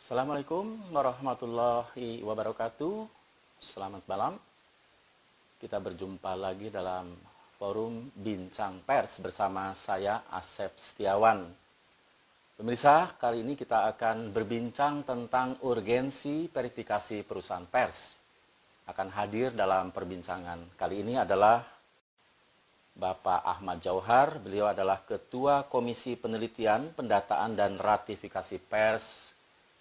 Assalamualaikum warahmatullahi wabarakatuh. Selamat malam. Kita berjumpa lagi dalam forum Bincang Pers bersama saya Asep Setiawan. Pemirsa, kali ini kita akan berbincang tentang urgensi verifikasi perusahaan pers. Akan hadir dalam perbincangan kali ini adalah Bapak Ahmad Jauhar. Beliau adalah Ketua Komisi Penelitian, Pendataan dan Ratifikasi Pers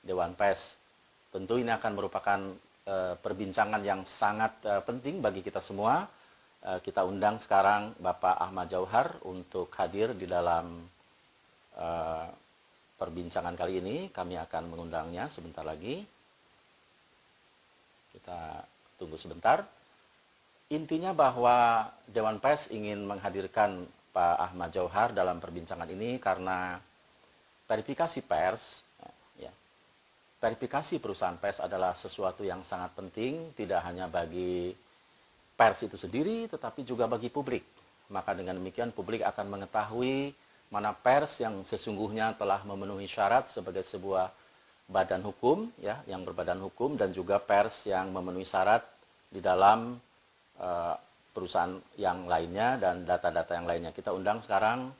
Dewan Pers. Tentu ini akan merupakan perbincangan yang sangat penting bagi kita semua. Kita undang sekarang Bapak Ahmad Jauhar untuk hadir di dalam perbincangan kali ini. Kami akan mengundangnya sebentar lagi. Kita tunggu sebentar. Intinya bahwa Dewan Pers ingin menghadirkan Pak Ahmad Jauhar dalam perbincangan ini karena verifikasi pers, verifikasi perusahaan pers adalah sesuatu yang sangat penting, tidak hanya bagi pers itu sendiri, tetapi juga bagi publik. Maka dengan demikian publik akan mengetahui mana pers yang sesungguhnya telah memenuhi syarat sebagai sebuah badan hukum, ya, yang berbadan hukum, dan juga pers yang memenuhi syarat di dalam perusahaan yang lainnya dan data-data yang lainnya. Kita undang sekarang,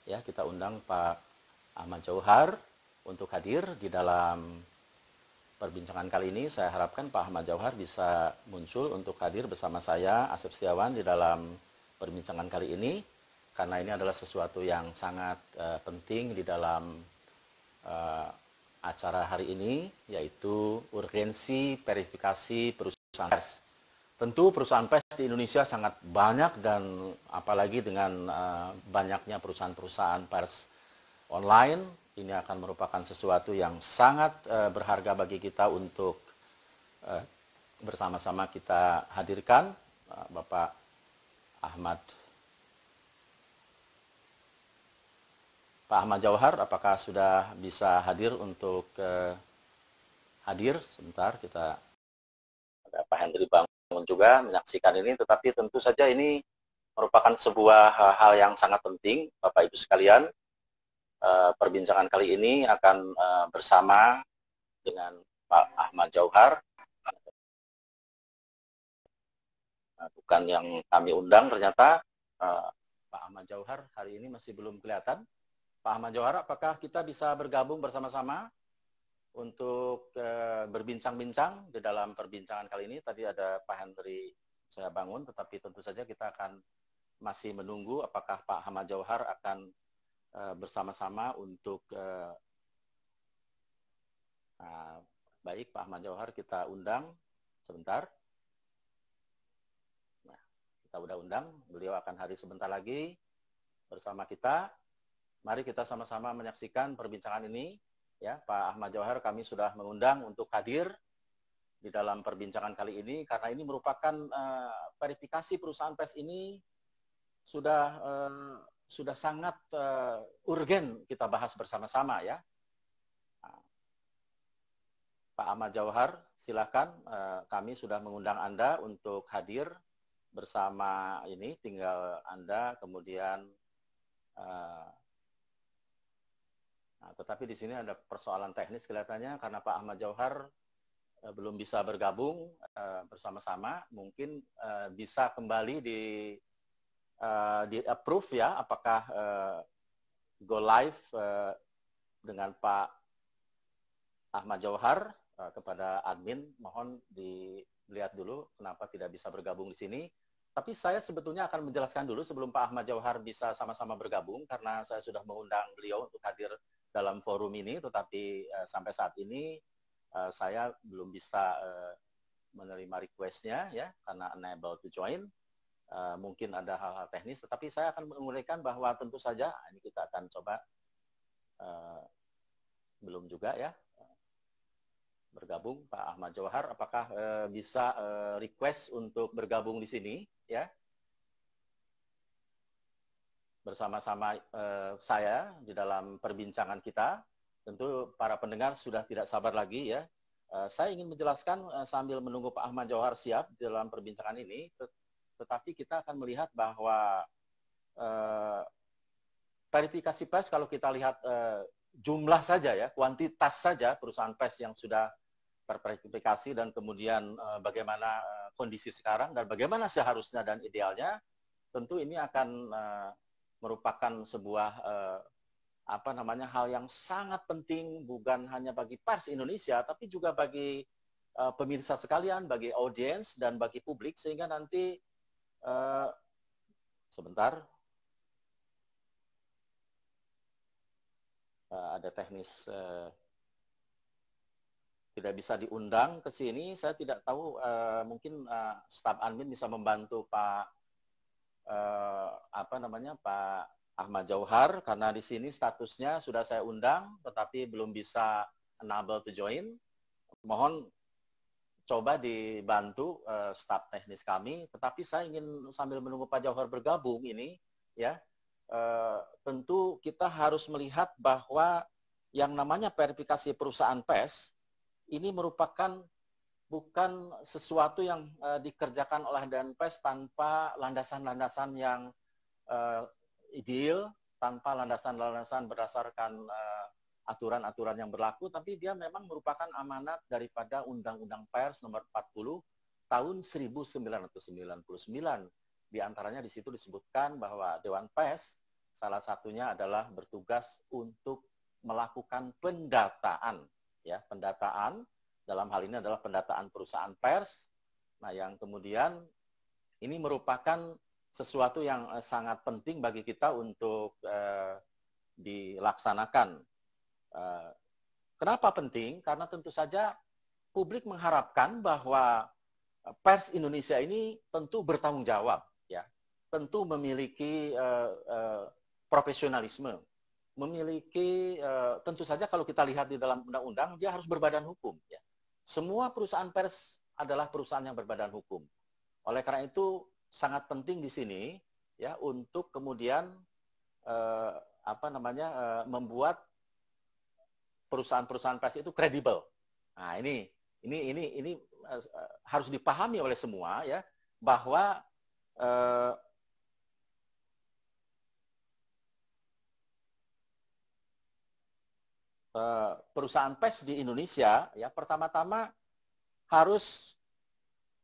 kita undang Pak Ahmad Jauhar untuk hadir di dalam perbincangan kali ini. Saya harapkan Pak Ahmad Jauhar bisa muncul untuk hadir bersama saya, Asep Setiawan, di dalam perbincangan kali ini, karena ini adalah sesuatu yang sangat penting di dalam acara hari ini, yaitu urgensi verifikasi perusahaan pers. Tentu perusahaan pers di Indonesia sangat banyak, dan apalagi dengan banyaknya perusahaan-perusahaan pers online, ini akan merupakan sesuatu yang sangat berharga bagi kita untuk bersama-sama kita hadirkan. Bapak Ahmad Jauhar, apakah sudah bisa hadir untuk hadir? Sebentar, kita ada Pak Hendri Bangun juga menyaksikan ini, tetapi tentu saja ini merupakan sebuah hal yang sangat penting, Bapak Ibu sekalian. Perbincangan kali ini akan bersama dengan Pak Ahmad Jauhar. Bukan yang kami undang ternyata. Pak Ahmad Jauhar hari ini masih belum kelihatan. Pak Ahmad Jauhar, apakah kita bisa bergabung bersama-sama untuk berbincang-bincang di dalam perbincangan kali ini? Tadi ada Pak Hendri saya bangun, tetapi tentu saja kita akan masih menunggu apakah Pak Ahmad Jauhar akan bersama-sama untuk baik, Pak Ahmad Jauhar kita undang sebentar. Nah, kita udah undang, beliau akan hadir sebentar lagi bersama kita. Mari kita sama-sama menyaksikan perbincangan ini. Ya, Pak Ahmad Jauhar kami sudah mengundang untuk hadir di dalam perbincangan kali ini, karena ini merupakan verifikasi perusahaan pers ini sudah sangat urgen kita bahas bersama-sama, ya. Pak Ahmad Jauhar, silakan, kami sudah mengundang Anda untuk hadir bersama ini, tinggal Anda kemudian tetapi di sini ada persoalan teknis kelihatannya, karena Pak Ahmad Jauhar belum bisa bergabung bersama-sama. Mungkin bisa kembali di approve, ya, apakah go live dengan Pak Ahmad Jauhar. Kepada admin mohon dilihat dulu kenapa tidak bisa bergabung di sini. Tapi saya sebetulnya akan menjelaskan dulu sebelum Pak Ahmad Jauhar bisa sama-sama bergabung, karena saya sudah mengundang beliau untuk hadir dalam forum ini, tetapi sampai saat ini saya belum bisa menerima request-nya, ya, karena unable to join. Mungkin ada hal-hal teknis, tetapi saya akan menguraikan bahwa tentu saja ini kita akan coba belum juga, ya, bergabung Pak Ahmad Jauhar. Apakah bisa request untuk bergabung di sini, ya, bersama-sama saya di dalam perbincangan kita. Tentu para pendengar sudah tidak sabar lagi, ya. Saya ingin menjelaskan sambil menunggu Pak Ahmad Jauhar siap di dalam perbincangan ini, tetapi kita akan melihat bahwa verifikasi pers, kalau kita lihat jumlah saja ya, kuantitas saja perusahaan pers yang sudah terverifikasi dan kemudian bagaimana kondisi sekarang dan bagaimana seharusnya dan idealnya, tentu ini akan merupakan sebuah hal yang sangat penting bukan hanya bagi pers Indonesia tapi juga bagi pemirsa sekalian, bagi audiens dan bagi publik sehingga nanti sebentar ada teknis tidak bisa diundang ke sini. Saya tidak tahu, mungkin staf admin bisa membantu Pak Pak Ahmad Jauhar karena di sini statusnya sudah saya undang tetapi belum bisa enable to join. Mohon coba dibantu staf teknis kami. Tetapi saya ingin sambil menunggu Pak Jauhar bergabung ini ya. Tentu kita harus melihat bahwa yang namanya verifikasi perusahaan pers ini merupakan bukan sesuatu yang dikerjakan oleh Dewan Pers tanpa landasan-landasan yang ideal, tanpa landasan-landasan berdasarkan aturan-aturan yang berlaku, tapi dia memang merupakan amanat daripada Undang-Undang Pers nomor 40 tahun 1999. Di antaranya di situ disebutkan bahwa Dewan Pers salah satunya adalah bertugas untuk melakukan pendataan, ya, pendataan dalam hal ini adalah pendataan perusahaan pers. Nah, yang kemudian ini merupakan sesuatu yang sangat penting bagi kita untuk dilaksanakan. Kenapa penting? Karena tentu saja publik mengharapkan bahwa pers Indonesia ini tentu bertanggung jawab, ya, tentu memiliki profesionalisme, memiliki tentu saja kalau kita lihat di dalam undang-undang dia harus berbadan hukum. Ya. Semua perusahaan pers adalah perusahaan yang berbadan hukum. Oleh karena itu sangat penting di sini ya untuk kemudian membuat perusahaan-perusahaan pers itu kredibel. Nah ini harus dipahami oleh semua ya bahwa perusahaan pers di Indonesia ya pertama-tama harus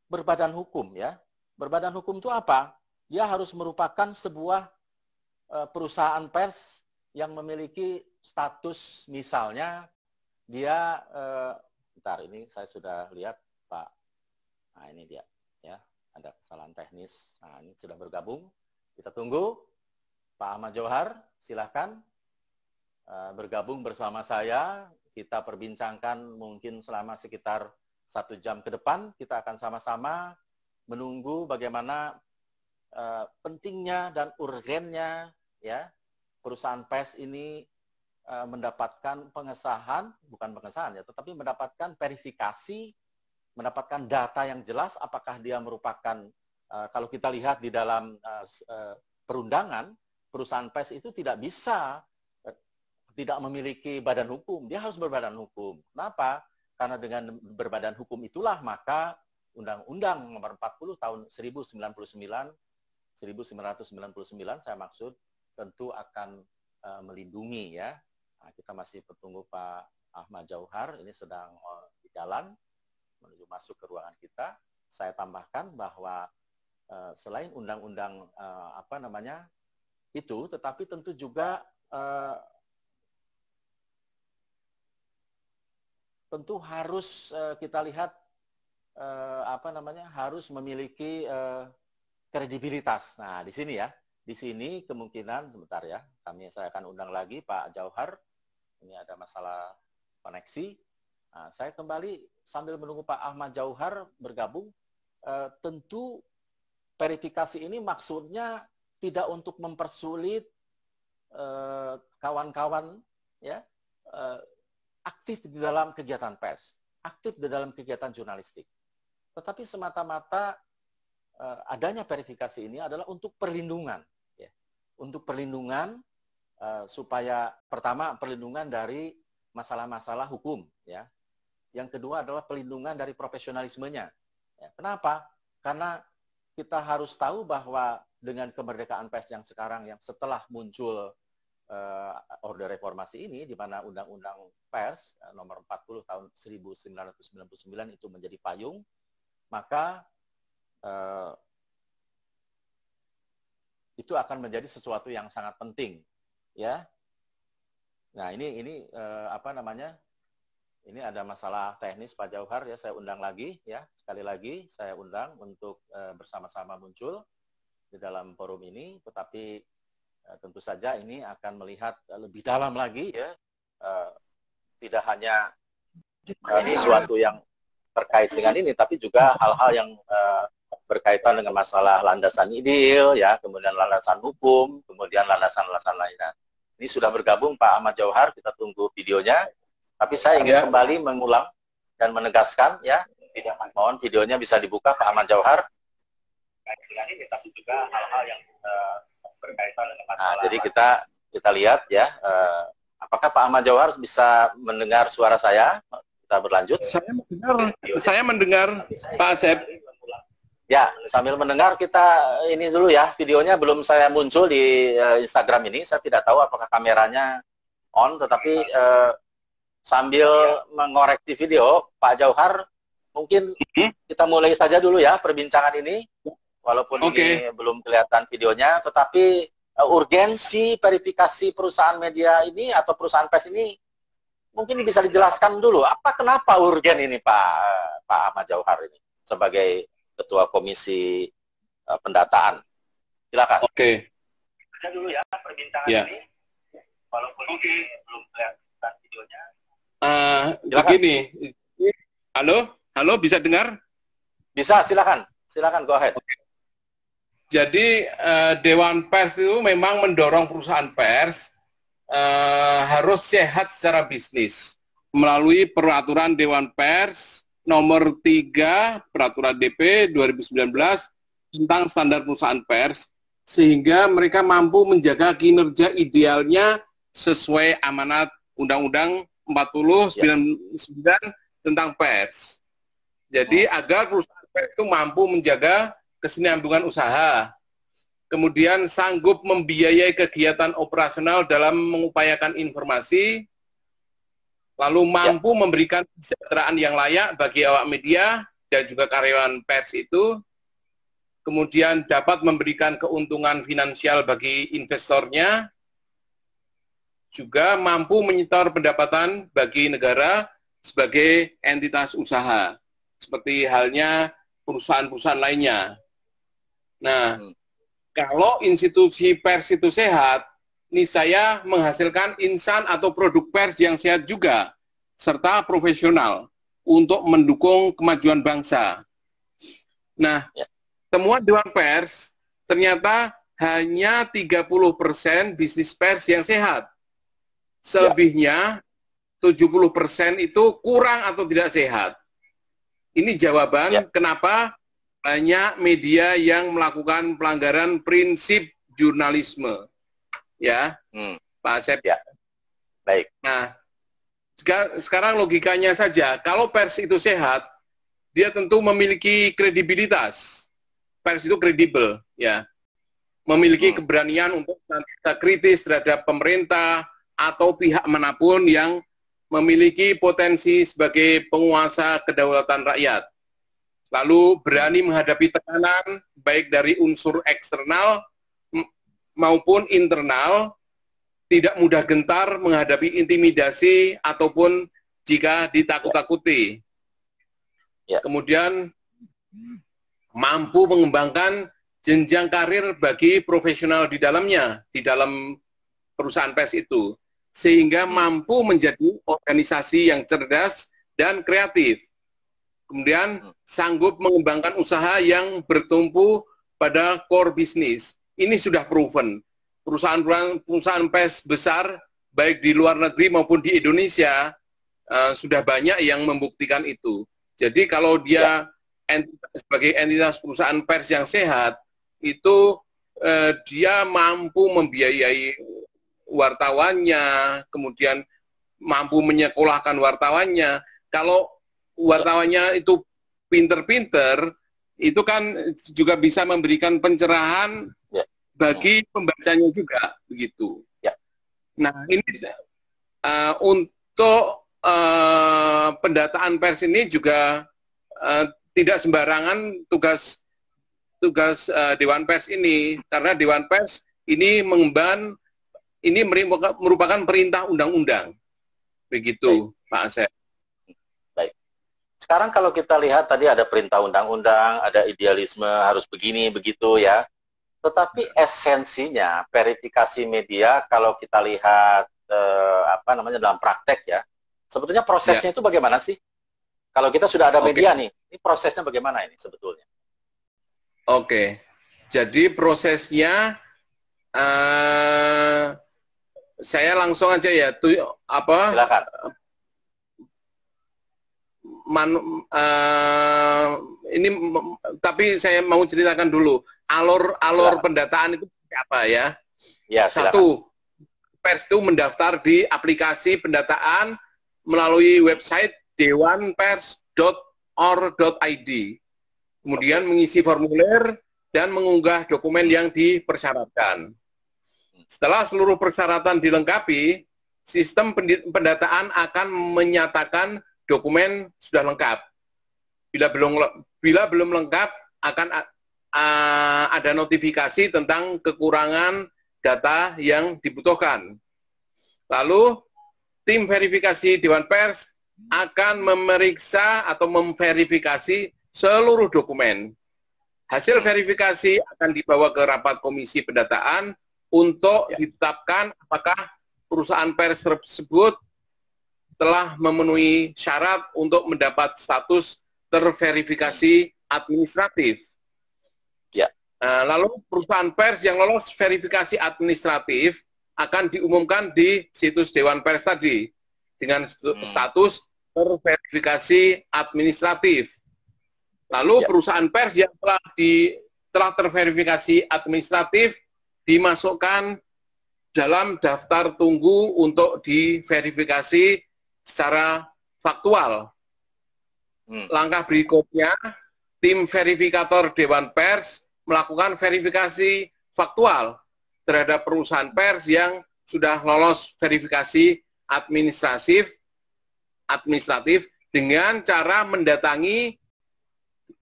berbadan hukum ya. Berbadan hukum itu apa? Dia harus merupakan sebuah perusahaan pers yang memiliki status misalnya dia bentar ini saya sudah lihat Pak. Nah ini dia ya, ada kesalahan teknis. Nah ini sudah bergabung. Kita tunggu Pak Ahmad Jauhar, silakan bergabung bersama saya. Kita perbincangkan mungkin selama sekitar 1 jam ke depan. Kita akan sama-sama menunggu bagaimana pentingnya dan urgennya ya perusahaan pers ini mendapatkan pengesahan, bukan pengesahan ya, tetapi mendapatkan verifikasi, mendapatkan data yang jelas apakah dia merupakan kalau kita lihat di dalam perundangan perusahaan pers itu tidak bisa tidak memiliki badan hukum, dia harus berbadan hukum. Kenapa? Karena dengan berbadan hukum itulah maka Undang-Undang nomor 40 tahun 1999 saya maksud tentu akan melindungi ya. Nah, kita masih bertunggu Pak Ahmad Jauhar, ini sedang di jalan menuju masuk ke ruangan kita. Saya tambahkan bahwa selain undang-undang itu, tetapi tentu juga tentu harus kita lihat harus memiliki kredibilitas. Nah, di sini ya. Di sini kemungkinan sebentar ya. Saya akan undang lagi Pak Jauhar. Ini ada masalah koneksi. Nah, saya kembali sambil menunggu Pak Ahmad Jauhar bergabung. Tentu verifikasi ini maksudnya tidak untuk mempersulit kawan-kawan ya aktif di dalam kegiatan pers, aktif di dalam kegiatan jurnalistik. Tetapi semata-mata adanya verifikasi ini adalah untuk perlindungan. Ya. Untuk perlindungan supaya pertama perlindungan dari masalah-masalah hukum. Ya. Yang kedua adalah perlindungan dari profesionalismenya. Ya. Kenapa? Karena kita harus tahu bahwa dengan kemerdekaan pers yang sekarang yang setelah muncul Orde Reformasi ini, di mana Undang-Undang Pers nomor 40 tahun 1999 itu menjadi payung, maka itu akan menjadi sesuatu yang sangat penting, ya. Nah, ini apa namanya? Ini ada masalah teknis Pak Jauhar, ya, saya undang lagi, ya, sekali lagi saya undang untuk bersama-sama muncul di dalam forum ini, tetapi tentu saja ini akan melihat lebih dalam lagi, ya, tidak hanya sesuatu yang terkait dengan ini, tapi juga hal-hal yang berkaitan dengan masalah landasan ideal, ya, kemudian landasan hukum, kemudian landasan-landasan lainnya. Ini sudah bergabung Pak Ahmad Jauhar, kita tunggu videonya. Tapi saya ingin kembali mengulang dan menegaskan, ya, mohon videonya bisa dibuka Pak Ahmad Jauhar. Dengan ini, tapi juga hal-hal yang berkaitan dengan masalah. Nah, jadi kita lihat, ya, apakah Pak Ahmad Jauhar bisa mendengar suara saya? Kita berlanjut. Saya mendengar Pak Asep. Ya, sambil mendengar kita ini dulu, ya, videonya belum saya muncul di Instagram ini. Saya tidak tahu apakah kameranya on, tetapi sambil mengoreksi video, Pak Jauhar, mungkin kita mulai saja dulu, ya, perbincangan ini. Walaupun ini belum kelihatan videonya, tetapi urgensi verifikasi perusahaan media ini atau perusahaan pers ini mungkin bisa dijelaskan dulu. Kenapa urgen ini Pak Ahmad Jauhar ini sebagai Ketua Komisi Pendataan? Silakan. Oke. Saja dulu, ya, perbincangan ini. Walaupun ini belum kelihatan videonya. Begini, halo, bisa dengar? Bisa, silakan, go ahead. Jadi Dewan Pers itu memang mendorong perusahaan pers harus sehat secara bisnis melalui peraturan Dewan Pers nomor 3 peraturan DP 2019 tentang standar perusahaan pers, sehingga mereka mampu menjaga kinerja idealnya sesuai amanat Undang-Undang 40/99 tentang pers. Jadi agar perusahaan pers itu mampu menjaga kesinambungan usaha, kemudian sanggup membiayai kegiatan operasional dalam mengupayakan informasi, lalu mampu memberikan kesejahteraan yang layak bagi awak media dan juga karyawan pers itu, kemudian dapat memberikan keuntungan finansial bagi investornya, juga mampu menyetor pendapatan bagi negara sebagai entitas usaha, seperti halnya perusahaan-perusahaan lainnya. Nah, kalau institusi pers itu sehat, niscaya menghasilkan insan atau produk pers yang sehat juga, serta profesional untuk mendukung kemajuan bangsa. Nah, temuan Dewan Pers ternyata hanya 30% bisnis pers yang sehat. Selebihnya 70% itu kurang atau tidak sehat. Ini jawaban kenapa banyak media yang melakukan pelanggaran prinsip jurnalisme. Ya, Pak Asep. Ya. Baik. Nah, sekarang logikanya saja, kalau pers itu sehat, dia tentu memiliki kredibilitas. Pers itu kredibel, ya. Memiliki keberanian untuk kritis terhadap pemerintah atau pihak manapun yang memiliki potensi sebagai penguasa kedaulatan rakyat. Lalu berani menghadapi tekanan baik dari unsur eksternal maupun internal, tidak mudah gentar menghadapi intimidasi ataupun jika ditakut-takuti. Kemudian mampu mengembangkan jenjang karir bagi profesional di dalamnya, di dalam perusahaan pers itu, sehingga mampu menjadi organisasi yang cerdas dan kreatif. Kemudian sanggup mengembangkan usaha yang bertumpu pada core bisnis. Ini sudah proven. Perusahaan pers besar, baik di luar negeri maupun di Indonesia, sudah banyak yang membuktikan itu. Jadi kalau dia sebagai entitas perusahaan pers yang sehat, itu dia mampu membiayai wartawannya, kemudian mampu menyekolahkan wartawannya. Kalau wartawannya itu pinter-pinter, itu kan juga bisa memberikan pencerahan bagi pembacanya juga, begitu. Nah, ini untuk pendataan pers ini juga tidak sembarangan tugas Dewan Pers ini, karena Dewan Pers ini mengemban, ini merupakan perintah undang-undang. Begitu, baik, Pak Asep. Baik. Sekarang kalau kita lihat tadi ada perintah undang-undang, ada idealisme harus begini, begitu ya. Tetapi esensinya verifikasi media kalau kita lihat dalam praktek ya, sebetulnya prosesnya itu bagaimana sih? Kalau kita sudah ada media nih, ini prosesnya bagaimana ini sebetulnya? Oke, jadi prosesnya saya langsung aja ya, silakan. Ini tapi saya mau ceritakan dulu alur pendataan itu apa ya? Ya, satu, pers itu mendaftar di aplikasi pendataan melalui website dewanpers.or.id. Kemudian mengisi formulir dan mengunggah dokumen yang dipersyaratkan. Setelah seluruh persyaratan dilengkapi, sistem pendataan akan menyatakan dokumen sudah lengkap. Bila belum lengkap, akan ada notifikasi tentang kekurangan data yang dibutuhkan. Lalu, tim verifikasi Dewan Pers akan memeriksa atau memverifikasi seluruh dokumen. Hasil verifikasi akan dibawa ke rapat komisi pendataan untuk ditetapkan apakah perusahaan pers tersebut telah memenuhi syarat untuk mendapat status terverifikasi administratif. Ya. Lalu perusahaan pers yang lolos verifikasi administratif akan diumumkan di situs Dewan Pers tadi dengan status terverifikasi administratif. Lalu perusahaan pers yang telah terverifikasi administratif dimasukkan dalam daftar tunggu untuk diverifikasi secara faktual. Langkah berikutnya, tim verifikator Dewan Pers melakukan verifikasi faktual terhadap perusahaan pers yang sudah lolos verifikasi administratif dengan cara mendatangi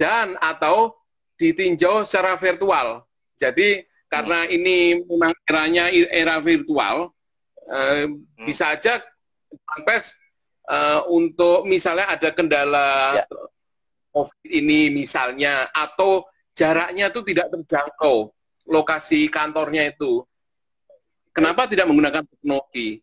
dan atau ditinjau secara virtual. Jadi karena ini memang eranya era virtual, bisa aja pers untuk misalnya ada kendala COVID ini misalnya, atau jaraknya itu tidak terjangkau lokasi kantornya itu. Kenapa tidak menggunakan teknologi?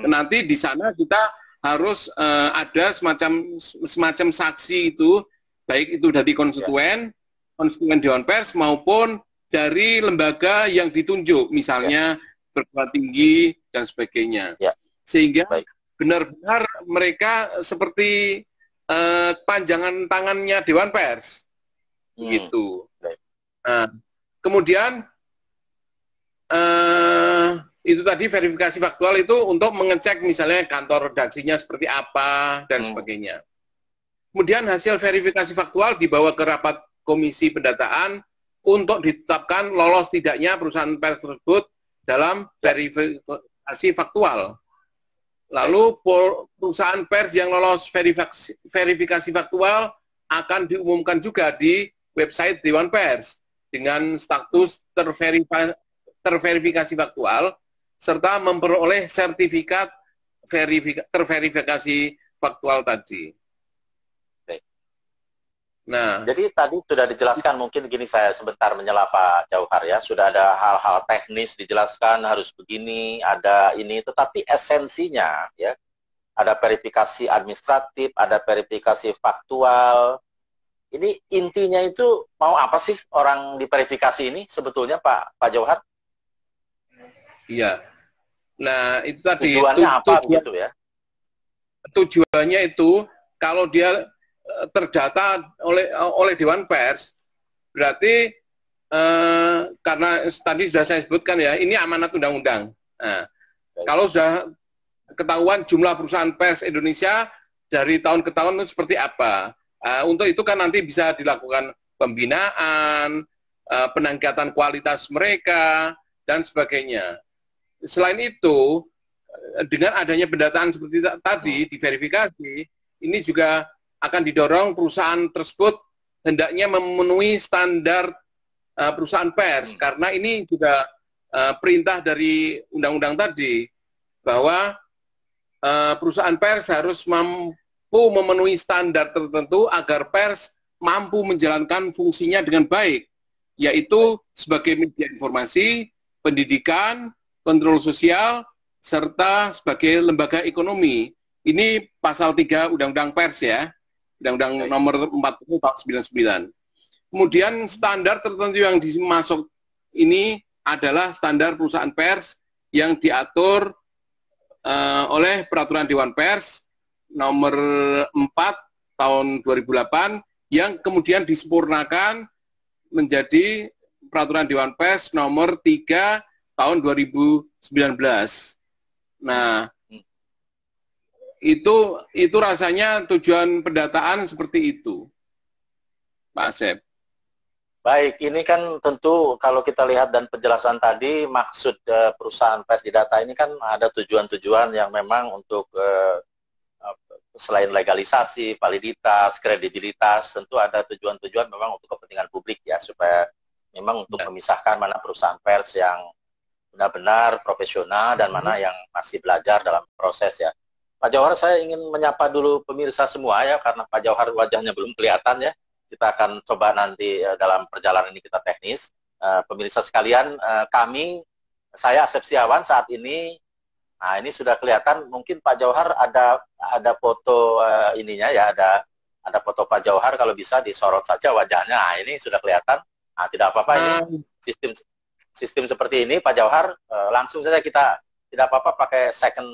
Nanti di sana kita harus ada semacam saksi itu, baik itu dari konstituen Dewan Pers maupun dari lembaga yang ditunjuk, misalnya perguruan tinggi dan sebagainya. Sehingga benar-benar mereka seperti panjangan tangannya Dewan Pers. Gitu. Kemudian itu tadi verifikasi faktual itu untuk mengecek misalnya kantor redaksinya seperti apa dan sebagainya. Kemudian hasil verifikasi faktual dibawa ke rapat komisi pendataan untuk ditetapkan lolos tidaknya perusahaan pers tersebut dalam verifikasi faktual. Lalu perusahaan pers yang lolos verifikasi faktual akan diumumkan juga di website Dewan Pers dengan status terverifikasi faktual serta memperoleh sertifikat terverifikasi faktual tadi. Nah, jadi tadi sudah dijelaskan, mungkin gini saya sebentar menyela Pak Jauhar ya, sudah ada hal-hal teknis dijelaskan harus begini, ada ini, tetapi esensinya ya, ada verifikasi administratif, ada verifikasi faktual. Ini intinya itu mau apa sih orang diverifikasi ini sebetulnya Pak Jauhar? Iya. Nah, itu tadi tujuannya apa begitu ya? Tujuannya itu kalau dia terdata oleh Dewan Pers, berarti karena tadi sudah saya sebutkan ya, ini amanat undang-undang. Nah, kalau sudah ketahuan jumlah perusahaan pers Indonesia dari tahun ke tahun itu seperti apa, untuk itu kan nanti bisa dilakukan pembinaan, peningkatan kualitas mereka dan sebagainya. selain itu, dengan adanya pendataan seperti tadi, diverifikasi, ini juga akan didorong perusahaan tersebut hendaknya memenuhi standar perusahaan pers, karena ini juga perintah dari undang-undang tadi, bahwa perusahaan pers harus mampu memenuhi standar tertentu agar pers mampu menjalankan fungsinya dengan baik, yaitu sebagai media informasi, pendidikan, kontrol sosial, serta sebagai lembaga ekonomi. Ini pasal 3 Undang-Undang Pers ya, Undang-Undang nomor 40 tahun 99. Kemudian standar tertentu yang dimasuk ini adalah standar perusahaan pers yang diatur oleh Peraturan Dewan Pers nomor 4 tahun 2008 yang kemudian disempurnakan menjadi Peraturan Dewan Pers nomor 3 tahun 2019. Nah, itu rasanya tujuan pendataan seperti itu, Pak Asep. Baik, ini kan tentu kalau kita lihat dan penjelasan tadi, maksud perusahaan pers di data ini kan ada tujuan-tujuan yang memang untuk selain legalisasi, validitas, kredibilitas, tentu ada tujuan-tujuan memang untuk kepentingan publik ya, supaya memang untuk memisahkan mana perusahaan pers yang benar-benar profesional dan mana yang masih belajar dalam proses ya. Pak Jauhar, saya ingin menyapa dulu pemirsa semua ya, karena Pak Jauhar wajahnya belum kelihatan ya. Kita akan coba nanti dalam perjalanan ini kita teknis. Pemirsa sekalian, saya Asep Setiawan saat ini, nah ini sudah kelihatan, mungkin Pak Jauhar ada foto ininya ya, ada foto Pak Jauhar, kalau bisa disorot saja wajahnya. Nah, ini sudah kelihatan. Nah, tidak apa-apa, ini sistem seperti ini Pak Jauhar, langsung saja kita tidak apa-apa pakai second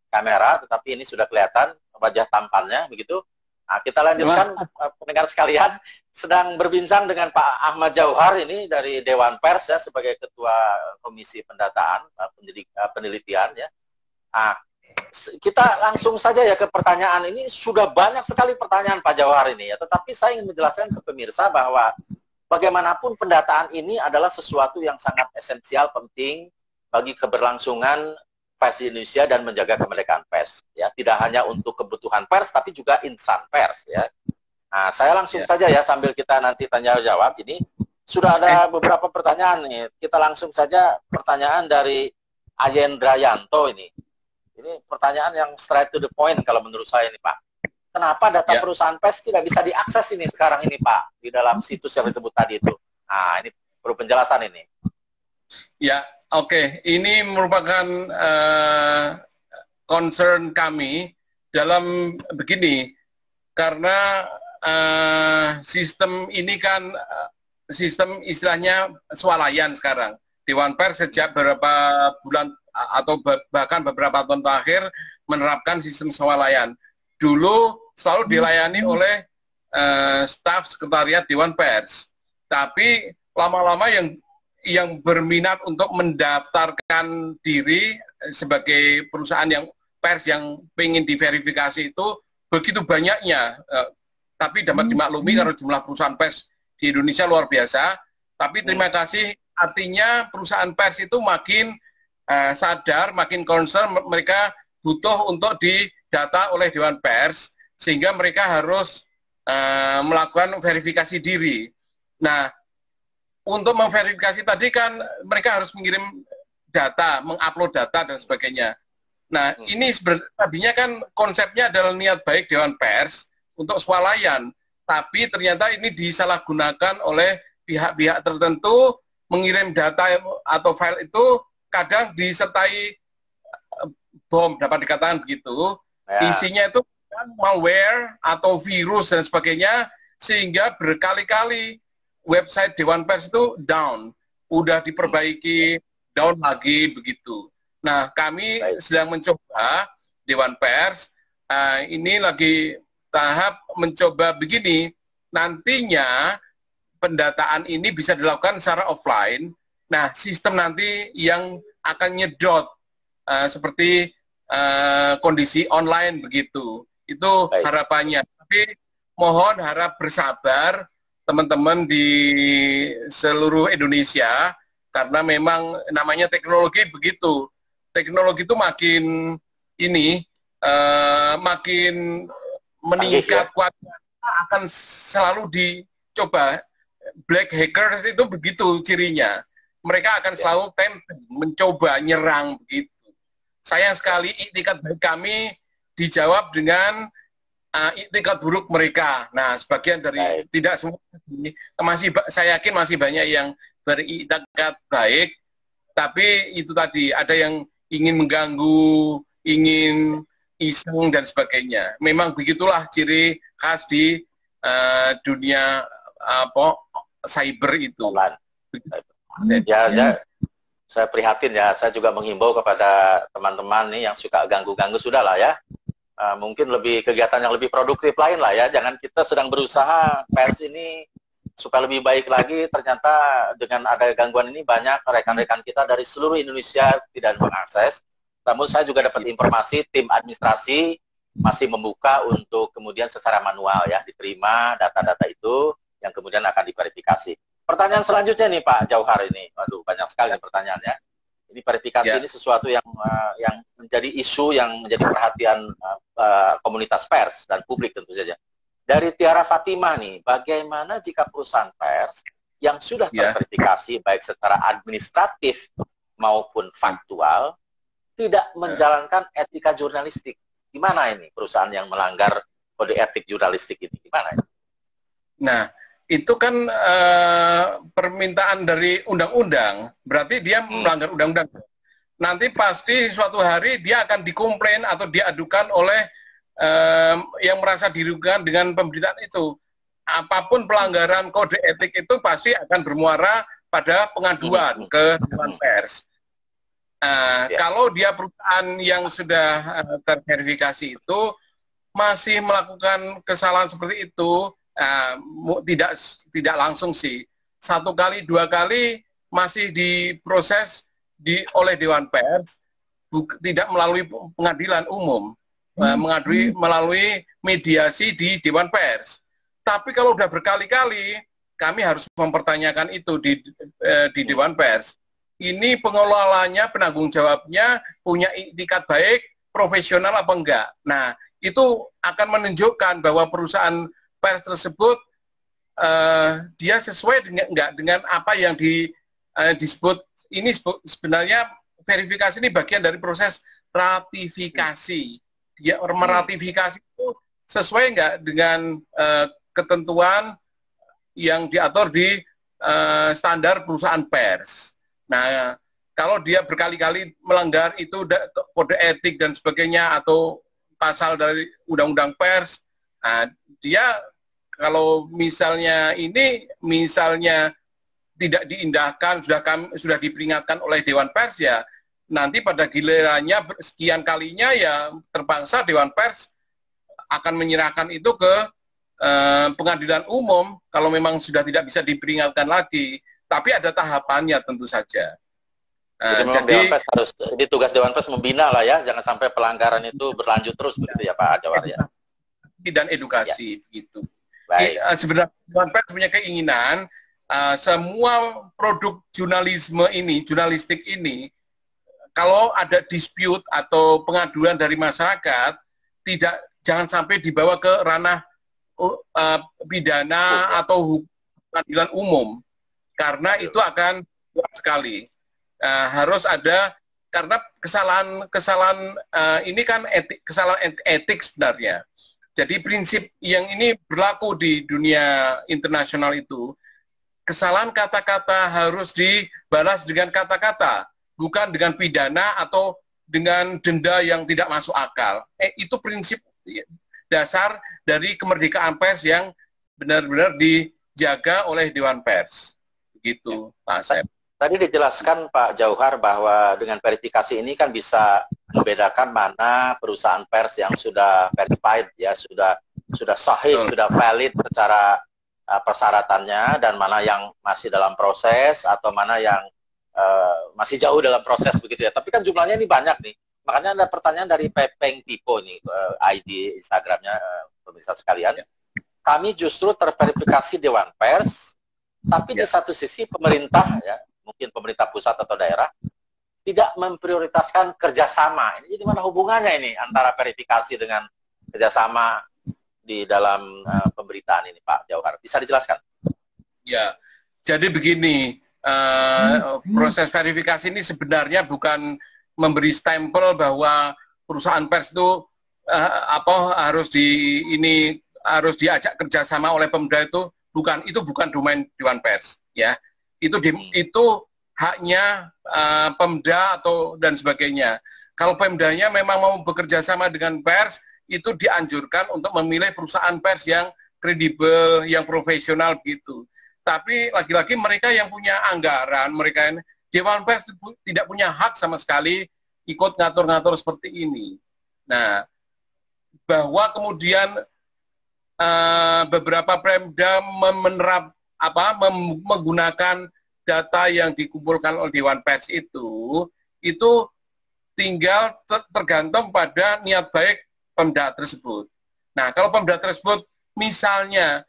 kamera, tetapi ini sudah kelihatan wajah tampannya begitu. Nah, kita lanjutkan, pendengar sekalian, sedang berbincang dengan Pak Ahmad Jauhar ini dari Dewan Pers ya, sebagai Ketua Komisi Pendataan Penelitian ya. Nah, kita langsung saja ya ke pertanyaan ini. Sudah banyak sekali pertanyaan Pak Jauhar ini ya, tetapi saya ingin menjelaskan ke pemirsa bahwa bagaimanapun pendataan ini adalah sesuatu yang sangat esensial, penting bagi keberlangsungan pers di Indonesia dan menjaga kemerdekaan pers ya, tidak hanya untuk kebutuhan pers tapi juga insan pers ya. Nah, saya langsung saja ya, sambil kita nanti tanya jawab, ini sudah ada beberapa pertanyaan nih. Kita langsung saja pertanyaan dari Ayendra Yanto ini. Ini pertanyaan yang straight to the point kalau menurut saya ini, Pak. Kenapa data perusahaan pers tidak bisa diakses ini sekarang ini, Pak, di dalam situs yang disebut tadi itu? Nah, ini perlu penjelasan ini. Ya, oke. Ini merupakan concern kami dalam begini, karena sistem ini kan sistem istilahnya swalayan sekarang. Dewan Pers sejak beberapa bulan atau bahkan beberapa tahun terakhir menerapkan sistem swalayan. Dulu selalu dilayani oleh staf sekretariat Dewan Pers, tapi lama-lama yang berminat untuk mendaftarkan diri sebagai perusahaan yang pers yang ingin diverifikasi itu begitu banyaknya. Tapi dapat dimaklumi karena jumlah perusahaan pers di Indonesia luar biasa. Tapi terima kasih, artinya perusahaan pers itu makin sadar, makin concern, mereka butuh untuk didata oleh Dewan Pers, sehingga mereka harus melakukan verifikasi diri. Nah, untuk memverifikasi tadi kan mereka harus mengirim data, mengupload data dan sebagainya. Nah, ini tadinya kan konsepnya adalah niat baik Dewan Pers untuk swalayan, tapi ternyata ini disalahgunakan oleh pihak-pihak tertentu, mengirim data atau file itu kadang disertai bom, dapat dikatakan begitu. Isinya itu malware atau virus dan sebagainya, sehingga berkali-kali website Dewan Pers itu down, udah diperbaiki, down lagi begitu. Nah, kami sedang mencoba Dewan Pers, ini lagi tahap mencoba begini, nantinya pendataan ini bisa dilakukan secara offline. Nah, sistem nanti yang akan nyedot seperti kondisi online begitu. Itu harapannya. Tapi mohon harap bersabar teman-teman di seluruh Indonesia, karena memang namanya teknologi begitu. Teknologi itu makin makin meningkat, kualitas akan selalu dicoba. Black hackers itu begitu cirinya. Mereka akan selalu mencoba nyerang begitu. Sayang sekali iktikat baik kami dijawab dengan iktikat buruk mereka. Nah, sebagian dari tidak semua saya yakin masih banyak yang beriktikat baik, tapi itu tadi ada yang ingin mengganggu, ingin iseng dan sebagainya. Memang begitulah ciri khas di dunia cyber itu. Saya prihatin ya. Saya juga menghimbau kepada teman-teman nih yang suka ganggu-ganggu, sudahlah ya. Mungkin kegiatan yang lebih produktif lain lah ya. Jangan kita sedang berusaha pers ini supaya lebih baik lagi. Ternyata dengan ada gangguan ini banyak rekan-rekan kita dari seluruh Indonesia tidak mengakses. Namun saya juga dapat informasi tim administrasi masih membuka untuk kemudian secara manual ya diterima data-data itu yang kemudian akan diverifikasi. Pertanyaan selanjutnya nih Pak Jauhar ini, waduh banyak sekali pertanyaannya. Ini verifikasi ini sesuatu yang menjadi isu yang menjadi perhatian komunitas pers dan publik tentu saja. Dari Tiara Fatimah nih, bagaimana jika perusahaan pers yang sudah terverifikasi baik secara administratif maupun faktual tidak menjalankan etika jurnalistik? Gimana ini perusahaan yang melanggar kode etik jurnalistik ini? Gimana ini? Nah, itu kan permintaan dari undang-undang, berarti dia melanggar undang-undang. Nanti pasti suatu hari dia akan dikomplain atau diadukan oleh yang merasa dirugikan dengan pemberitaan itu. Apapun pelanggaran kode etik itu pasti akan bermuara pada pengaduan ke Dewan Pers. Kalau dia perusahaan yang sudah terverifikasi itu masih melakukan kesalahan seperti itu, tidak langsung sih. 1 kali, 2 kali masih diproses oleh Dewan Pers, tidak melalui pengadilan umum, melalui mediasi di Dewan Pers. Tapi kalau udah berkali-kali, kami harus mempertanyakan itu di Dewan Pers. Ini pengelolanya, penanggung jawabnya punya itikat baik, profesional apa enggak. Nah, itu akan menunjukkan bahwa perusahaan pers tersebut dia sesuai dengan apa yang disebut. Ini sebenarnya verifikasi ini bagian dari proses ratifikasi. Dia meratifikasi itu sesuai enggak dengan ketentuan yang diatur di standar perusahaan pers. Nah, kalau dia berkali-kali melanggar itu kode etik dan sebagainya atau pasal dari undang-undang pers, dia kalau misalnya tidak diindahkan, sudah diperingatkan oleh Dewan Pers, ya nanti pada gilirannya sekian kalinya ya terpaksa Dewan Pers akan menyerahkan itu ke pengadilan umum kalau memang sudah tidak bisa diperingatkan lagi. Tapi ada tahapannya tentu saja. Jadi memang Dewan Pers harus, jadi tugas Dewan Pers membina lah ya, jangan sampai pelanggaran itu berlanjut terus begitu ya Pak Jawar ya. Dan edukasi gitu. Sebenarnya Dewan Pers punya keinginan semua produk jurnalistik ini, kalau ada dispute atau pengaduan dari masyarakat, jangan sampai dibawa ke ranah pidana atau pengadilan umum, karena itu akan kuat sekali. Harus ada, karena kesalahan ini kan kesalahan etik sebenarnya. Jadi prinsip yang ini berlaku di dunia internasional itu, kesalahan kata-kata harus dibalas dengan kata-kata, bukan dengan pidana atau dengan denda yang tidak masuk akal. Itu prinsip dasar dari kemerdekaan pers yang benar-benar dijaga oleh Dewan Pers. Begitu, Pak Asep. Tadi dijelaskan Pak Jauhar bahwa dengan verifikasi ini kan bisa membedakan mana perusahaan pers yang sudah verified, ya sudah sahih, sudah valid secara persyaratannya, dan mana yang masih dalam proses atau mana yang masih jauh dalam proses begitu ya. Tapi kan jumlahnya ini banyak nih. Makanya ada pertanyaan dari Pepeng Tipo nih, ID Instagramnya pemirsa sekalian. Kami justru terverifikasi Dewan Pers, tapi di satu sisi pemerintah ya mungkin pemerintah pusat atau daerah, tidak memprioritaskan kerjasama. Ini jadi mana hubungannya ini antara verifikasi dengan kerjasama di dalam pemberitaan ini, Pak Jauhar? Bisa dijelaskan? Ya, jadi begini, proses verifikasi ini sebenarnya bukan memberi stempel bahwa perusahaan pers itu harus diajak kerjasama oleh Pemda, itu bukan domain Dewan Pers, ya. Itu haknya Pemda dan sebagainya. Kalau Pemdanya memang mau bekerja sama dengan pers, itu dianjurkan untuk memilih perusahaan pers yang kredibel, yang profesional begitu. Tapi lagi-lagi mereka yang punya anggaran, Dewan Pers tidak punya hak sama sekali ikut ngatur-ngatur seperti ini. Nah, bahwa kemudian beberapa Pemda menggunakan data yang dikumpulkan oleh Dewan Pers itu tinggal tergantung pada niat baik Pemda tersebut. Nah, kalau Pemda tersebut misalnya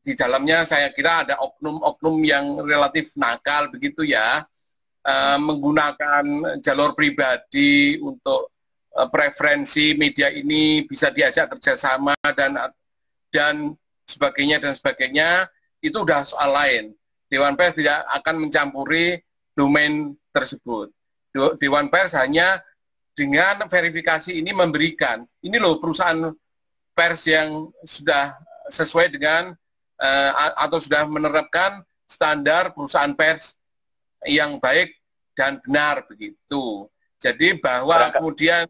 di dalamnya saya kira ada oknum-oknum yang relatif nakal begitu ya, menggunakan jalur pribadi untuk preferensi media ini bisa diajak kerjasama dan sebagainya, itu udah soal lain. Dewan Pers tidak akan mencampuri domain tersebut. Dewan Pers hanya dengan verifikasi ini memberikan, ini loh perusahaan pers yang sudah sesuai dengan atau sudah menerapkan standar perusahaan pers yang baik dan benar begitu. Jadi bahwa kemudian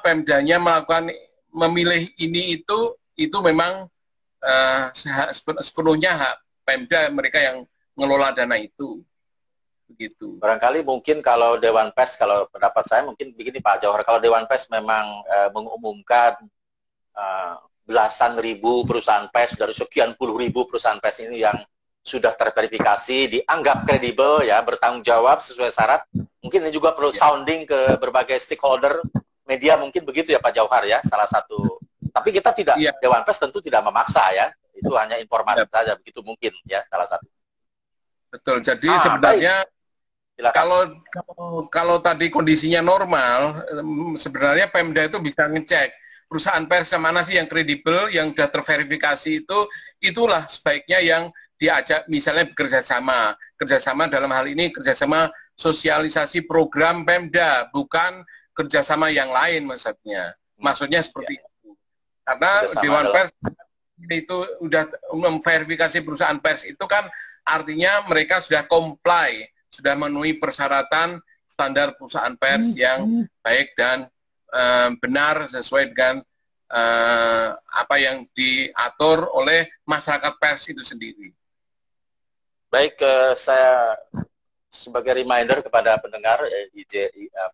Pemdanya memilih ini itu memang sepenuhnya hak Pemda, mereka yang mengelola dana itu. Begitu. Barangkali mungkin kalau Dewan Pers, kalau pendapat saya mungkin begini Pak Jauhar, kalau Dewan Pers memang mengumumkan belasan ribu perusahaan pers dari sekian puluh ribu perusahaan pers ini yang sudah terverifikasi, dianggap kredibel, ya, bertanggung jawab sesuai syarat, mungkin ini juga perlu sounding ke berbagai stakeholder media, mungkin begitu ya Pak Jauhar ya, salah satu. Tapi kita tidak, Dewan Pers tentu tidak memaksa ya, itu hanya informasi saja, begitu mungkin ya, salah satu. Betul, jadi sebenarnya kalau tadi kondisinya normal, sebenarnya Pemda itu bisa ngecek perusahaan pers yang mana sih yang kredibel, yang sudah terverifikasi itulah sebaiknya yang diajak misalnya kerjasama dalam hal ini kerjasama sosialisasi program Pemda, bukan kerjasama yang lain maksudnya seperti itu. Karena Dewan Pers itu sudah memverifikasi perusahaan pers itu kan artinya mereka sudah comply, sudah memenuhi persyaratan standar perusahaan pers yang baik dan benar sesuai dengan apa yang diatur oleh masyarakat pers itu sendiri. Baik, saya sebagai reminder kepada pendengar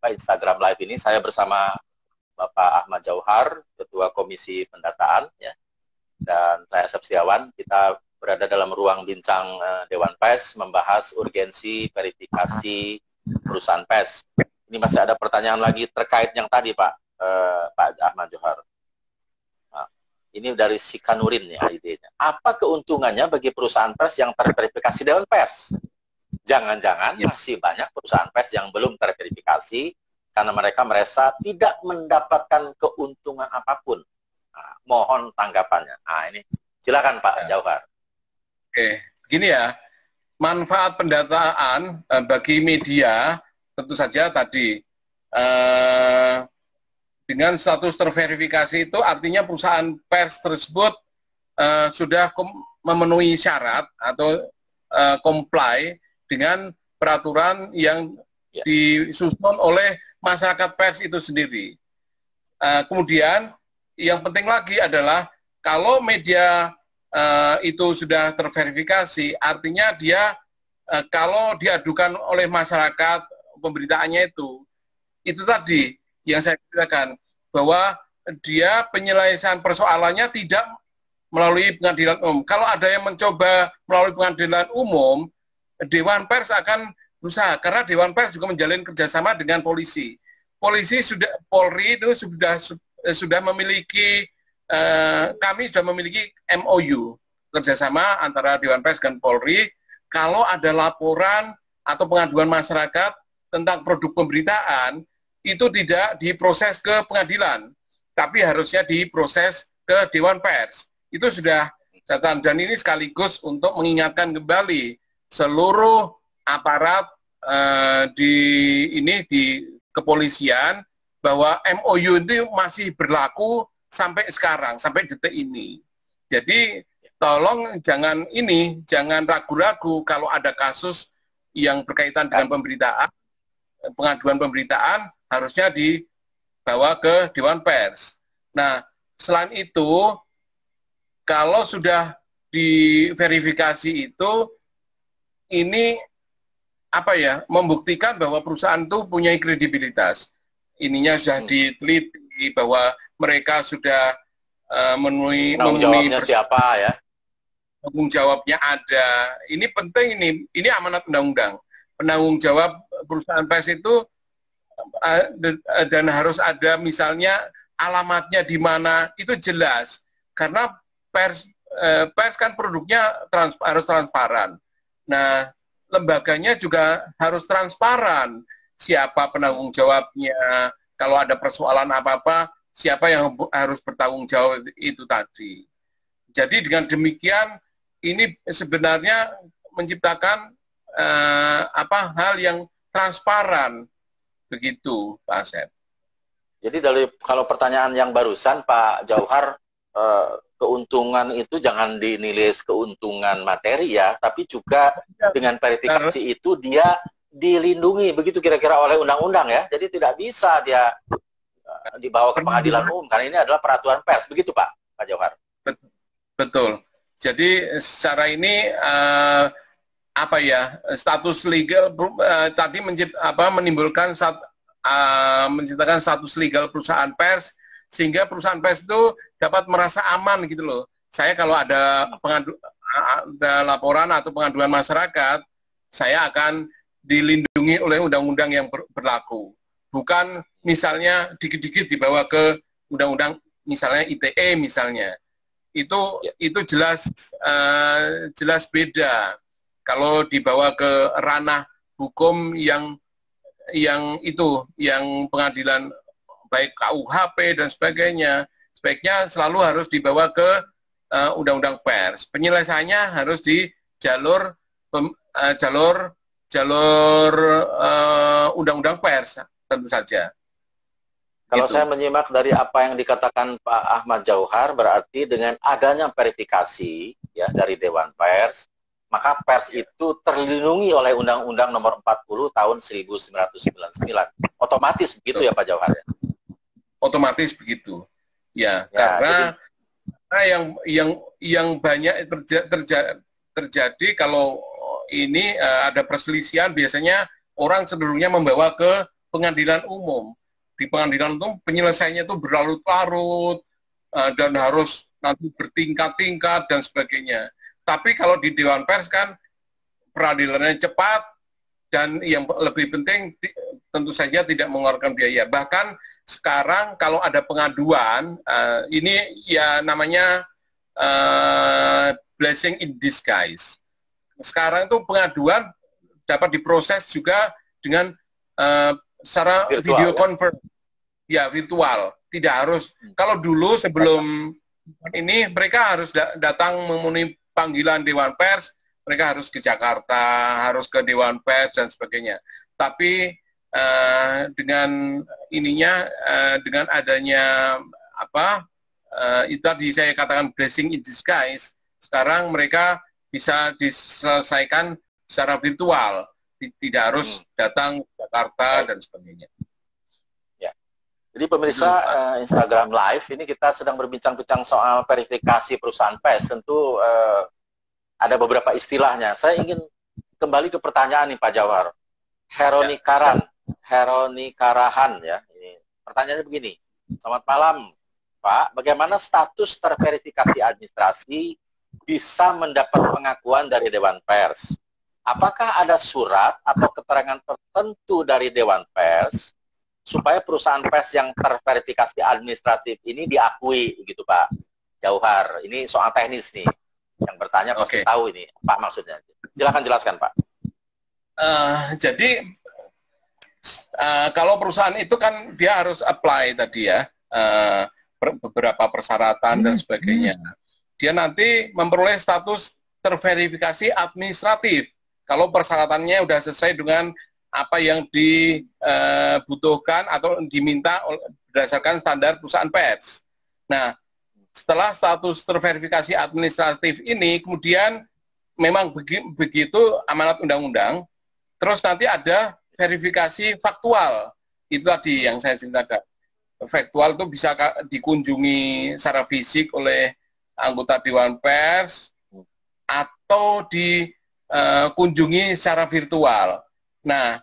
Instagram Live ini, saya bersama Bapak Ahmad Jauhar, Ketua Komisi Pendataan, ya, dan saya Septiawan. Kita berada dalam ruang bincang Dewan Pers membahas urgensi verifikasi perusahaan pers. Ini masih ada pertanyaan lagi terkait yang tadi Pak Ahmad Jauhar. Ini dari Sikanurin ya idenya. Apa keuntungannya bagi perusahaan pers yang terverifikasi Dewan Pers? Jangan-jangan masih banyak perusahaan pers yang belum terverifikasi karena mereka merasa tidak mendapatkan keuntungan apapun. Nah, mohon tanggapannya. Nah, ini silakan Pak Jauhar. Oke, gini ya. Manfaat pendataan bagi media tentu saja tadi dengan status terverifikasi itu artinya perusahaan pers tersebut sudah memenuhi syarat atau comply dengan peraturan yang disusun oleh masyarakat pers itu sendiri. Kemudian yang penting lagi adalah kalau media itu sudah terverifikasi, artinya dia kalau diadukan oleh masyarakat pemberitaannya itu tadi yang saya katakan bahwa dia penyelesaian persoalannya tidak melalui pengadilan umum. Kalau ada yang mencoba melalui pengadilan umum, Dewan Pers akan berusaha, karena Dewan Pers juga menjalin kerjasama dengan polisi. Polri itu sudah memiliki, kami sudah memiliki MOU kerjasama antara Dewan Pers dan Polri kalau ada laporan atau pengaduan masyarakat tentang produk pemberitaan, itu tidak diproses ke pengadilan, tapi harusnya diproses ke Dewan Pers. Itu sudah catatan, dan ini sekaligus untuk mengingatkan kembali seluruh aparat di kepolisian bahwa MOU itu masih berlaku sampai sekarang, sampai detik ini. Jadi tolong jangan ragu-ragu kalau ada kasus yang berkaitan dengan pemberitaan, pengaduan pemberitaan harusnya dibawa ke Dewan Pers. Nah, selain itu, kalau sudah diverifikasi itu, ini membuktikan bahwa perusahaan itu punya kredibilitas. Ininya sudah diteliti bahwa mereka sudah memenuhi siapa ya? Tanggung jawabnya ada. Ini penting, ini amanat undang-undang. Penanggung jawab perusahaan pers itu dan harus ada misalnya alamatnya di mana, itu jelas. Karena pers kan produknya harus transparan. Nah, lembaganya juga harus transparan. Siapa penanggung jawabnya, kalau ada persoalan apa-apa, siapa yang harus bertanggung jawab itu tadi. Jadi dengan demikian, ini sebenarnya menciptakan hal yang transparan, begitu Pak Asep. Jadi kalau pertanyaan yang barusan Pak Jauhar, keuntungan itu jangan dinilai keuntungan materi ya, tapi juga dengan verifikasi itu dia dilindungi begitu kira-kira oleh undang-undang ya. Jadi tidak bisa dia dibawa ke pengadilan umum karena ini adalah peraturan pers, begitu Pak Jauhar. Betul. Jadi secara ini status legal tadi menimbulkan menciptakan status legal perusahaan pers, sehingga perusahaan pers itu dapat merasa aman gitu loh. Saya kalau ada laporan atau pengaduan masyarakat, saya akan dilindungi oleh undang-undang yang berlaku. Bukan misalnya dikit-dikit dibawa ke undang-undang misalnya ITE misalnya. Itu jelas beda kalau dibawa ke ranah hukum yang pengadilan baik KUHP dan sebagainya. Sebaiknya selalu harus dibawa ke undang-undang pers. Penyelesaiannya harus di jalur undang-undang pers tentu saja. Kalau saya menyimak dari apa yang dikatakan Pak Ahmad Jauhar, berarti dengan adanya verifikasi ya dari Dewan Pers, maka pers itu terlindungi oleh Undang-Undang Nomor 40 Tahun 1999. Otomatis begitu ya Pak Jauhar ya? Otomatis begitu. Ya, karena yang banyak terjadi kalau ini ada perselisihan, biasanya orang cenderungnya membawa ke pengadilan umum. Di pengadilan umum penyelesaiannya itu berlarut-larut dan harus nanti bertingkat-tingkat dan sebagainya. Tapi kalau di Dewan Pers kan peradilannya cepat dan yang lebih penting tentu saja tidak mengeluarkan biaya. Bahkan sekarang kalau ada pengaduan, ini ya namanya blessing in disguise. Sekarang itu pengaduan dapat diproses juga dengan secara video conference, ya virtual. Tidak harus, kalau dulu sebelum ini mereka harus datang memenuhi panggilan Dewan Pers, mereka harus ke Jakarta, harus ke Dewan Pers dan sebagainya. Tapi dengan dengan adanya itu tadi saya katakan blessing in disguise, sekarang mereka bisa diselesaikan secara virtual, tidak harus datang ke Jakarta dan sebagainya. Ya. Jadi pemirsa Instagram Live ini kita sedang berbincang-bincang soal verifikasi perusahaan pers. Tentu ada beberapa istilahnya. Saya ingin kembali ke pertanyaan nih Pak Jauhar. Heroni Karahan ya. Ini pertanyaannya begini. Selamat malam Pak. Bagaimana status terverifikasi administrasi bisa mendapat pengakuan dari Dewan Pers? Apakah ada surat atau keterangan tertentu dari Dewan Pers supaya perusahaan pers yang terverifikasi administratif ini diakui, gitu Pak Jauhar? Ini soal teknis nih. Yang bertanya pasti tahu ini, Pak maksudnya. Silakan jelaskan, Pak. Jadi kalau perusahaan itu kan dia harus apply tadi ya, beberapa persyaratan dan sebagainya. Dia nanti memperoleh status terverifikasi administratif kalau persyaratannya sudah sesuai dengan apa yang dibutuhkan atau diminta berdasarkan standar perusahaan pers. Nah, setelah status terverifikasi administratif ini, kemudian memang begitu amanat undang-undang, terus nanti ada verifikasi faktual. Itu tadi yang saya ceritakan. Faktual itu bisa dikunjungi secara fisik oleh anggota Dewan Pers atau dikunjungi secara virtual. Nah,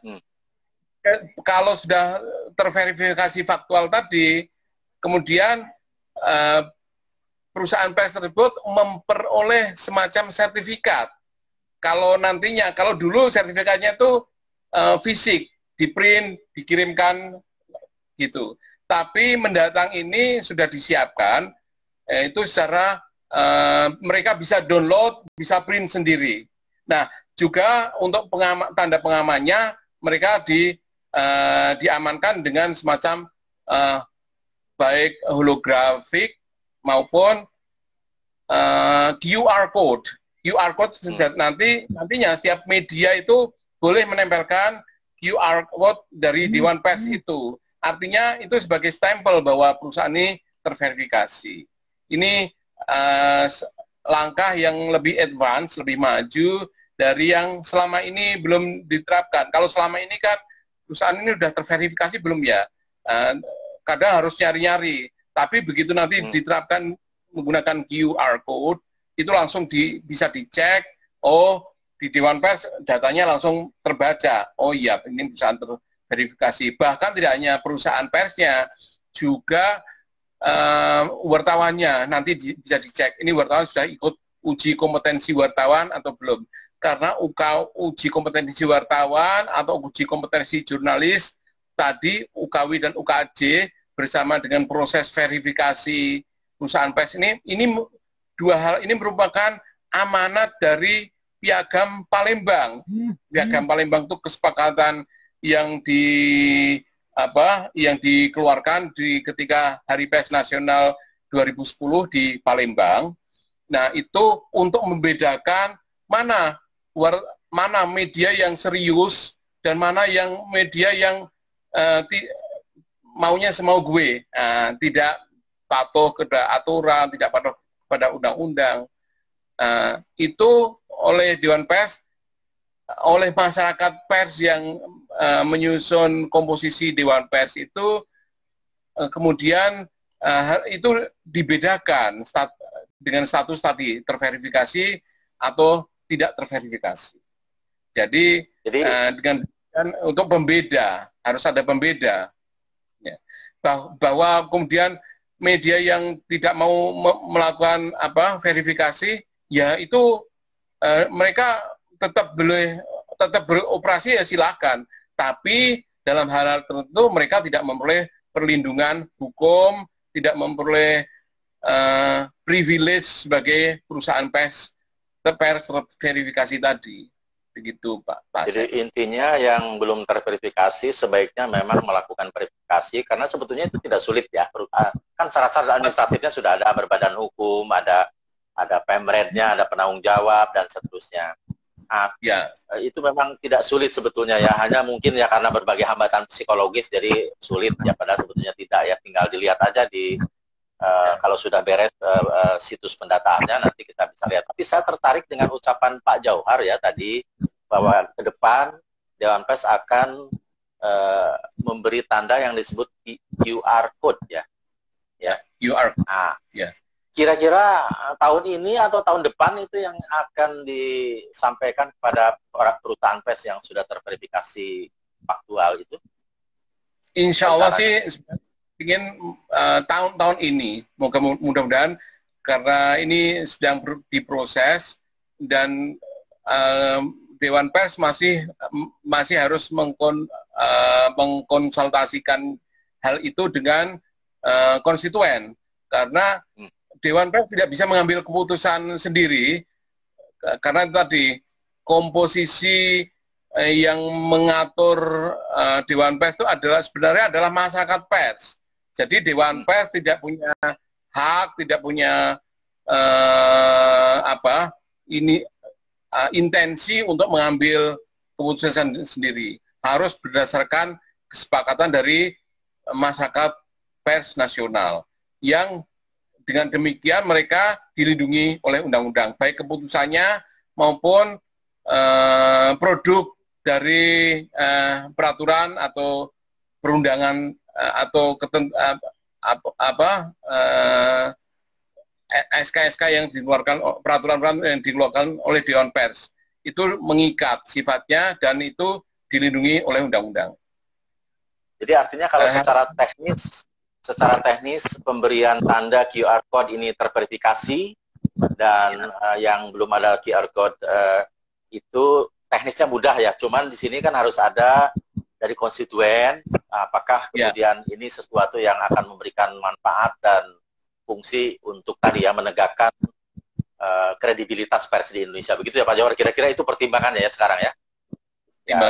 kalau sudah terverifikasi faktual tadi, kemudian perusahaan pers tersebut memperoleh semacam sertifikat. Kalau nantinya, kalau dulu sertifikatnya itu fisik, di-print, dikirimkan, gitu. Tapi mendatang ini sudah disiapkan, itu secara mereka bisa download, bisa print sendiri. Nah, juga untuk tanda pengamannya, mereka diamankan dengan semacam baik holografik maupun QR code. QR code nantinya setiap media itu boleh menempelkan QR code dari Dewan Pers itu. Artinya itu sebagai stempel bahwa perusahaan ini terverifikasi. Ini langkah yang lebih advance, lebih maju dari yang selama ini belum diterapkan. Kalau selama ini kan perusahaan ini sudah terverifikasi belum ya? Kadang harus nyari-nyari. Tapi begitu nanti diterapkan menggunakan QR code, itu langsung bisa dicek, oh di Dewan Pers datanya langsung terbaca. Oh iya, ini perusahaan terverifikasi. Bahkan tidak hanya perusahaan persnya, juga wartawannya nanti bisa dicek. Ini wartawan sudah ikut uji kompetensi wartawan atau belum. Karena uji kompetensi wartawan atau uji kompetensi jurnalis, tadi UKW dan UKJ bersama dengan proses verifikasi perusahaan pers ini dua hal ini merupakan amanat dari Piagam Palembang. Piagam Palembang itu kesepakatan yang dikeluarkan ketika Hari Pers Nasional 2010 di Palembang. Nah, itu untuk membedakan mana media yang serius dan mana yang media yang maunya semau gue, tidak patuh kepada aturan, tidak patuh pada undang-undang. Itu oleh Dewan Pers, oleh masyarakat pers yang menyusun komposisi Dewan Pers itu, kemudian itu dibedakan dengan status tadi, terverifikasi atau tidak terverifikasi. Jadi dengan untuk pembeda, harus ada pembeda. Ya. Bahwa kemudian media yang tidak mau melakukan verifikasi, ya itu mereka tetap beroperasi ya silakan. Tapi dalam hal tertentu mereka tidak memperoleh perlindungan hukum, tidak memperoleh privilege sebagai perusahaan pers terverifikasi tadi. Begitu, Pak. Jadi intinya yang belum terverifikasi sebaiknya memang melakukan verifikasi, karena sebetulnya itu tidak sulit ya. Kan syarat-syarat administratifnya sudah ada, berbadan hukum, ada pemretnya, ada penanggung jawab, dan seterusnya. Ya. Itu memang tidak sulit sebetulnya ya, hanya mungkin ya karena berbagai hambatan psikologis jadi sulit ya, padahal sebetulnya tidak ya, tinggal dilihat aja kalau sudah beres situs pendataannya nanti kita bisa lihat. Tapi saya tertarik dengan ucapan Pak Jauhar ya tadi, bahwa ke depan Dewan Pers akan memberi tanda yang disebut QR code ya. QR. Ya. Kira-kira tahun ini atau tahun depan itu yang akan disampaikan kepada orang perusahaan pers yang sudah terverifikasi faktual itu? Insya Allah sih ingin tahun-tahun ini, mudah-mudahan, karena ini sedang diproses dan Dewan Pers masih harus mengkonsultasikan hal itu dengan konstituen, karena Dewan Pers tidak bisa mengambil keputusan sendiri, karena tadi komposisi yang mengatur Dewan Pers itu sebenarnya adalah masyarakat pers. Jadi Dewan Pers tidak punya hak, tidak punya intensi untuk mengambil keputusan sendiri. Harus berdasarkan kesepakatan dari masyarakat pers nasional yang dengan demikian mereka dilindungi oleh undang-undang, baik keputusannya maupun produk dari peraturan atau perundangan atau SK-SK yang dikeluarkan, peraturan-peraturan yang dikeluarkan oleh Dewan Pers itu mengikat sifatnya dan itu dilindungi oleh undang-undang. Jadi artinya kalau secara teknis pemberian tanda QR code ini terverifikasi dan yang belum ada QR code itu teknisnya mudah ya. Cuman di sini kan harus ada dari konstituen, apakah kemudian ini sesuatu yang akan memberikan manfaat dan fungsi untuk tadi ya menegakkan kredibilitas pers di Indonesia. Begitu ya Pak Johar, kira-kira itu pertimbangannya ya sekarang ya. Ya,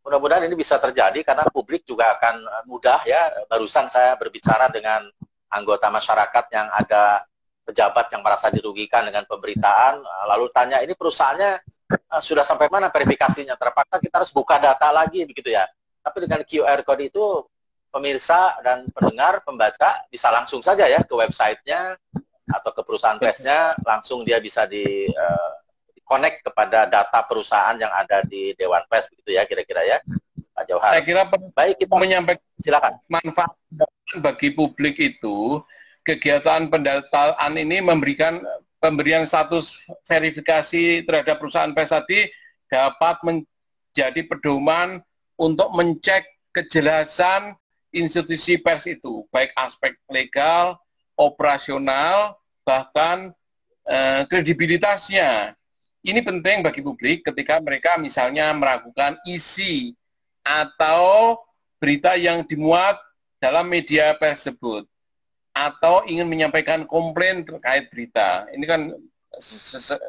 mudah-mudahan ini bisa terjadi karena publik juga akan mudah ya. Barusan saya berbicara dengan anggota masyarakat yang ada pejabat yang merasa dirugikan dengan pemberitaan, lalu tanya ini perusahaannya sudah sampai mana verifikasinya, terpaksa kita harus buka data lagi begitu ya. Tapi dengan QR code itu pemirsa dan pendengar, pembaca bisa langsung saja ya ke websitenya atau ke perusahaan persnya, langsung dia bisa connect kepada data perusahaan yang ada di Dewan Pers begitu ya kira-kira ya Pak Johar. Saya kira baik kita menyampaikan silakan. Manfaat bagi publik itu kegiatan pendataan ini memberikan pemberian status verifikasi terhadap perusahaan pers tadi dapat menjadi pedoman untuk mencek kejelasan institusi pers itu, baik aspek legal, operasional, bahkan kredibilitasnya. Ini penting bagi publik ketika mereka misalnya meragukan isi atau berita yang dimuat dalam media pers tersebut, atau ingin menyampaikan komplain terkait berita. Ini kan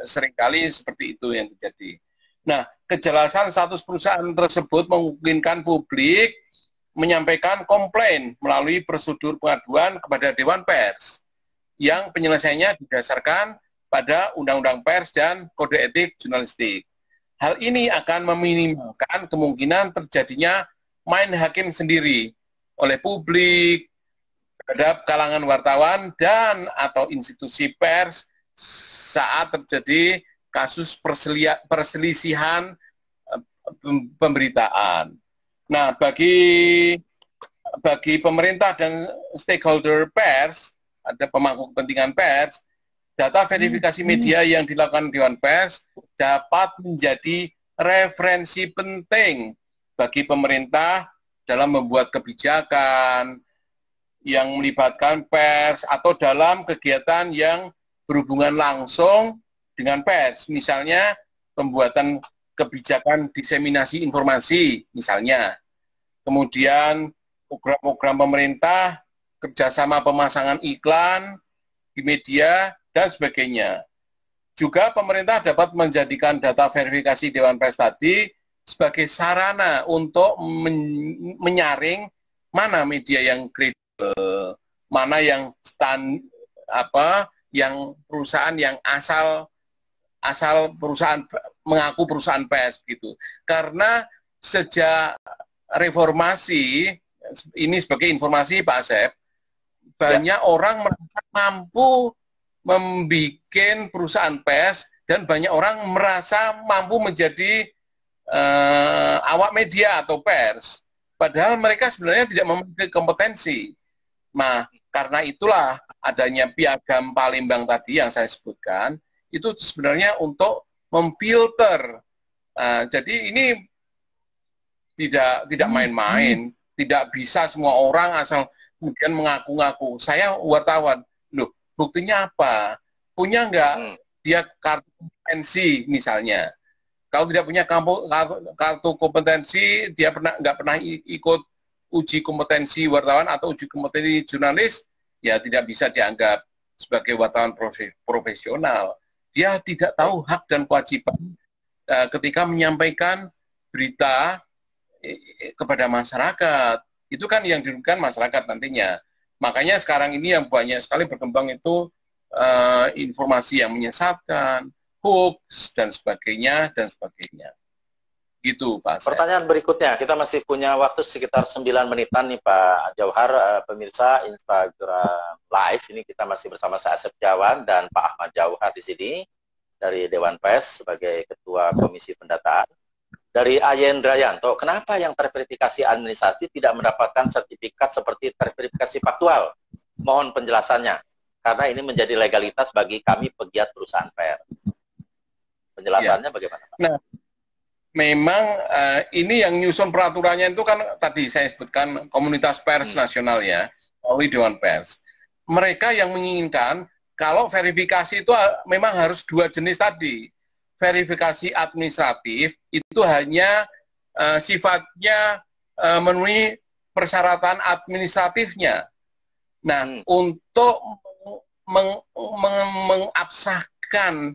seringkali seperti itu yang terjadi. Nah, kejelasan status perusahaan tersebut memungkinkan publik menyampaikan komplain melalui prosedur pengaduan kepada Dewan Pers yang penyelesaiannya didasarkan pada Undang-Undang Pers dan Kode Etik Jurnalistik. Hal ini akan meminimalkan kemungkinan terjadinya main hakim sendiri oleh publik terhadap kalangan wartawan dan atau institusi pers saat terjadi kasus perselisihan pemberitaan. Nah, bagi pemerintah dan stakeholder pers, ada pemangku kepentingan pers, data verifikasi media yang dilakukan Dewan Pers dapat menjadi referensi penting bagi pemerintah dalam membuat kebijakan yang melibatkan pers atau dalam kegiatan yang berhubungan langsung dengan pers, misalnya pembuatan kebijakan diseminasi informasi, misalnya. Kemudian program-program pemerintah, kerjasama pemasangan iklan di media, dan sebagainya. Juga pemerintah dapat menjadikan data verifikasi Dewan Pers tadi sebagai sarana untuk menyaring mana media yang kredibel, mana yang yang perusahaan yang asal perusahaan mengaku perusahaan pers gitu. Karena sejak reformasi, ini sebagai informasi Pak Asep, banyak orang merasa mampu membuat perusahaan pers dan banyak orang merasa mampu menjadi awak media atau pers. Padahal mereka sebenarnya tidak memiliki kompetensi. Nah, karena itulah adanya Piagam Palembang tadi yang saya sebutkan, itu sebenarnya untuk memfilter. Jadi ini tidak main-main, tidak bisa semua orang asal kemudian mengaku-ngaku. Saya wartawan, loh buktinya apa? Punya nggak dia kartu kompetensi misalnya? Kalau tidak punya kartu kompetensi, dia nggak pernah ikut uji kompetensi wartawan atau uji kompetensi jurnalis, ya tidak bisa dianggap sebagai wartawan profesional. dia tidak tahu hak dan kewajiban ketika menyampaikan berita kepada masyarakat. Itu kan yang dirugikan masyarakat nantinya. Makanya sekarang ini yang banyak sekali berkembang itu informasi yang menyesatkan, hoax, dan sebagainya, dan sebagainya. Gitu, Pak. Pertanyaan berikutnya, kita masih punya waktu sekitar 9 menitan nih Pak Jauhar, pemirsa Instagram Live. Ini kita masih bersama saya Asep Jawan dan Pak Ahmad Jauhar di sini dari Dewan Pers sebagai Ketua Komisi Pendataan. Dari Ayendra Yanto, kenapa yang terverifikasi administratif tidak mendapatkan sertifikat seperti terverifikasi faktual? Mohon penjelasannya, karena ini menjadi legalitas bagi kami pegiat perusahaan pers. Penjelasannya bagaimana, Pak? Nah, memang ini yang nyusun peraturannya itu kan tadi saya sebutkan komunitas pers nasional ya, oleh Dewan Pers. Mereka yang menginginkan kalau verifikasi itu memang harus 2 jenis tadi. Verifikasi administratif itu hanya sifatnya memenuhi persyaratan administratifnya. Nah, untuk mengabsahkan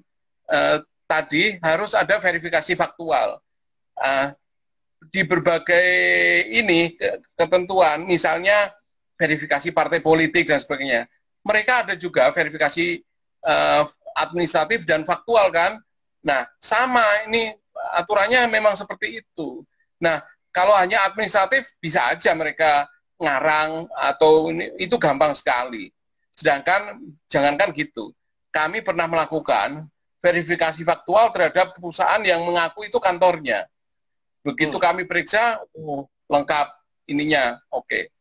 tadi harus ada verifikasi faktual. Di berbagai ini ketentuan, misalnya verifikasi partai politik dan sebagainya, mereka ada juga verifikasi administratif dan faktual kan. Nah, sama ini aturannya memang seperti itu. Nah, kalau hanya administratif bisa aja mereka ngarang atau itu gampang sekali. Sedangkan jangankan gitu. Kami pernah melakukan verifikasi faktual terhadap perusahaan yang mengaku itu kantornya. Begitu kami periksa, lengkap ininya, oke.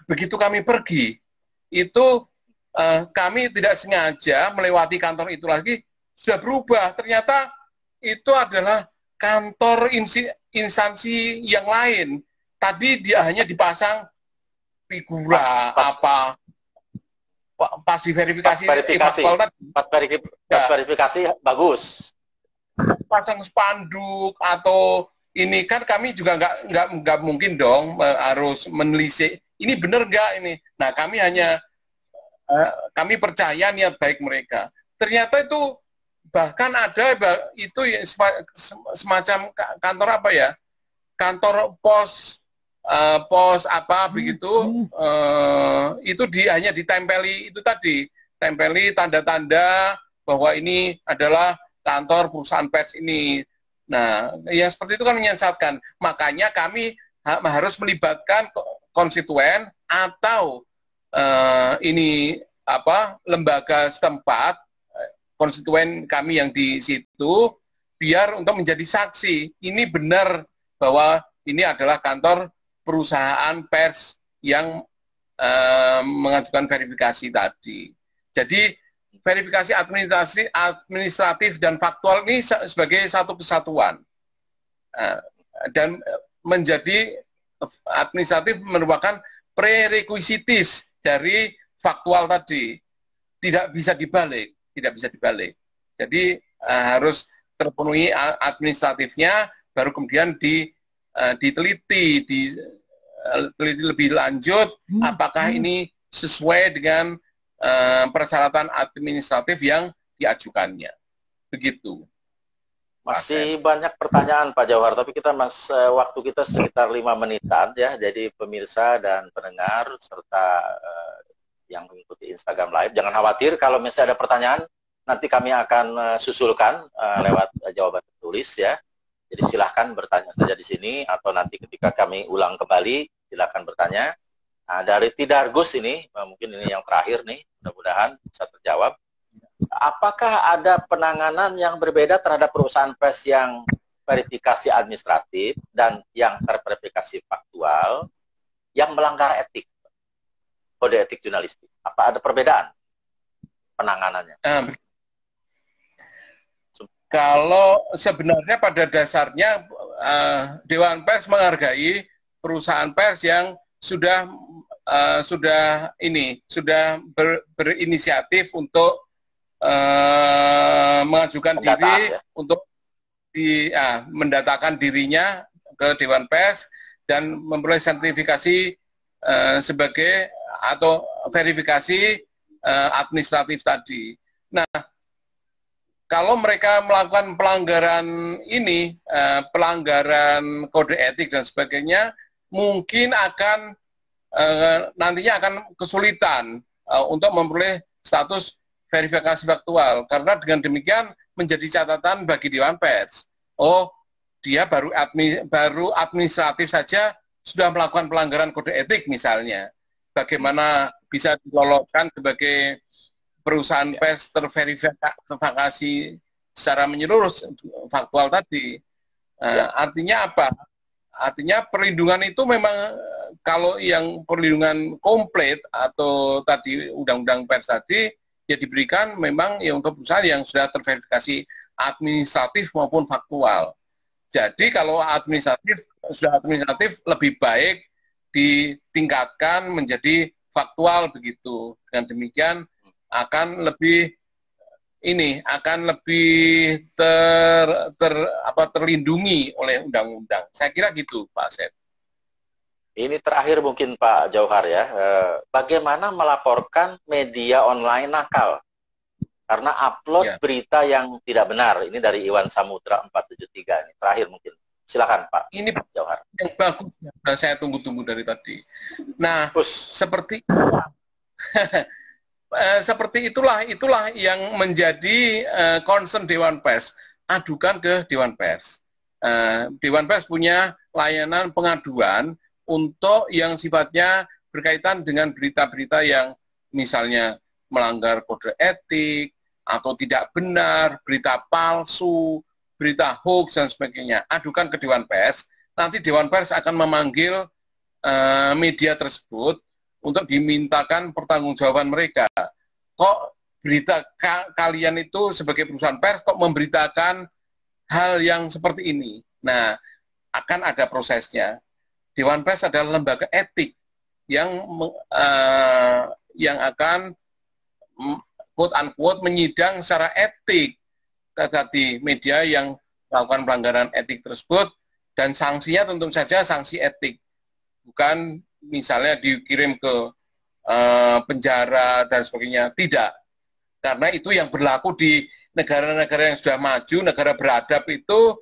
Begitu kami pergi, itu kami tidak sengaja melewati kantor itu lagi, sudah berubah. Ternyata itu adalah kantor instansi yang lain. Tadi dia hanya dipasang figura pas diverifikasi. Pas verifikasi bagus. Pasang spanduk atau ini kan kami juga nggak mungkin dong harus menelisik. Ini benar nggak ini? Nah kami hanya kami percaya niat baik mereka. Ternyata itu bahkan ada itu semacam kantor apa ya, kantor pos apa begitu, itu hanya ditempeli itu tadi, tempeli tanda-tanda bahwa ini adalah kantor perusahaan pers ini. Nah, yang seperti itu kan menyesatkan. Makanya kami harus melibatkan konstituen atau ini apa lembaga setempat, konstituen kami yang di situ, biar untuk menjadi saksi. Ini benar bahwa ini adalah kantor perusahaan pers yang mengajukan verifikasi tadi. Jadi verifikasi administratif dan faktual ini sebagai satu kesatuan. Dan menjadi administratif merupakan prerequisitis dari faktual tadi. Tidak bisa dibalik. Jadi harus terpenuhi administratifnya, baru kemudian diteliti lebih lanjut apakah ini sesuai dengan persyaratan administratif yang diajukannya. Begitu. Masih banyak pertanyaan Pak Jauhar, tapi waktu kita sekitar 5 menitan ya. Jadi pemirsa dan pendengar serta yang mengikuti Instagram Live, jangan khawatir kalau misalnya ada pertanyaan, nanti kami akan susulkan lewat jawaban tertulis ya. Jadi silahkan bertanya saja di sini, atau nanti ketika kami ulang kembali, silahkan bertanya. Nah, dari Tidargus ini, mungkin ini yang terakhir nih, mudah-mudahan bisa terjawab. Apakah ada penanganan yang berbeda terhadap perusahaan pers yang verifikasi administratif dan yang terverifikasi faktual yang melanggar etik? Kode etik jurnalistik. Apa ada perbedaan penanganannya? Kalau sebenarnya pada dasarnya Dewan Pers menghargai perusahaan pers yang sudah berinisiatif untuk mengajukan diri ya, untuk mendatakan dirinya ke Dewan Pers dan memperoleh sertifikasi sebagai atau verifikasi administratif tadi. Nah, kalau mereka melakukan pelanggaran ini, pelanggaran kode etik dan sebagainya, mungkin akan nantinya akan kesulitan untuk memperoleh status verifikasi faktual, karena dengan demikian menjadi catatan bagi Dewan Pers. Oh, dia baru administratif saja sudah melakukan pelanggaran kode etik misalnya. Bagaimana bisa diloloskan sebagai perusahaan pers terverifikasi secara menyeluruh faktual tadi. Artinya apa? Artinya perlindungan itu memang kalau yang perlindungan komplit atau tadi undang-undang pers tadi ya diberikan memang ya untuk perusahaan yang sudah terverifikasi administratif maupun faktual. Jadi kalau sudah administratif lebih baik ditingkatkan menjadi faktual begitu. Dengan demikian akan lebih terlindungi oleh undang-undang. Saya kira gitu, Pak Asep. Ini terakhir mungkin Pak Jauhar ya, bagaimana melaporkan media online nakal karena upload berita yang tidak benar. Ini dari Iwan Samudra 473 ini. Terakhir mungkin. Silakan Pak. Ini Pak Jauhar. Yang bagus yang saya tunggu-tunggu dari tadi. Nah, seperti seperti itulah yang menjadi concern Dewan Pers. Adukan ke Dewan Pers. Dewan Pers punya layanan pengaduan untuk yang sifatnya berkaitan dengan berita-berita yang misalnya melanggar kode etik atau tidak benar, berita palsu, berita hoax dan sebagainya. Adukan ke Dewan Pers. Nanti Dewan Pers akan memanggil media tersebut untuk dimintakan pertanggungjawaban mereka. Kok berita kalian itu sebagai perusahaan pers kok memberitakan hal yang seperti ini? Nah, akan ada prosesnya. Dewan Pers adalah lembaga etik yang akan quote unquote menyidang secara etik tadi media yang melakukan pelanggaran etik tersebut, dan sanksinya tentu saja sanksi etik, bukan misalnya dikirim ke penjara dan sebagainya. Tidak, karena itu yang berlaku di negara-negara yang sudah maju, negara beradab itu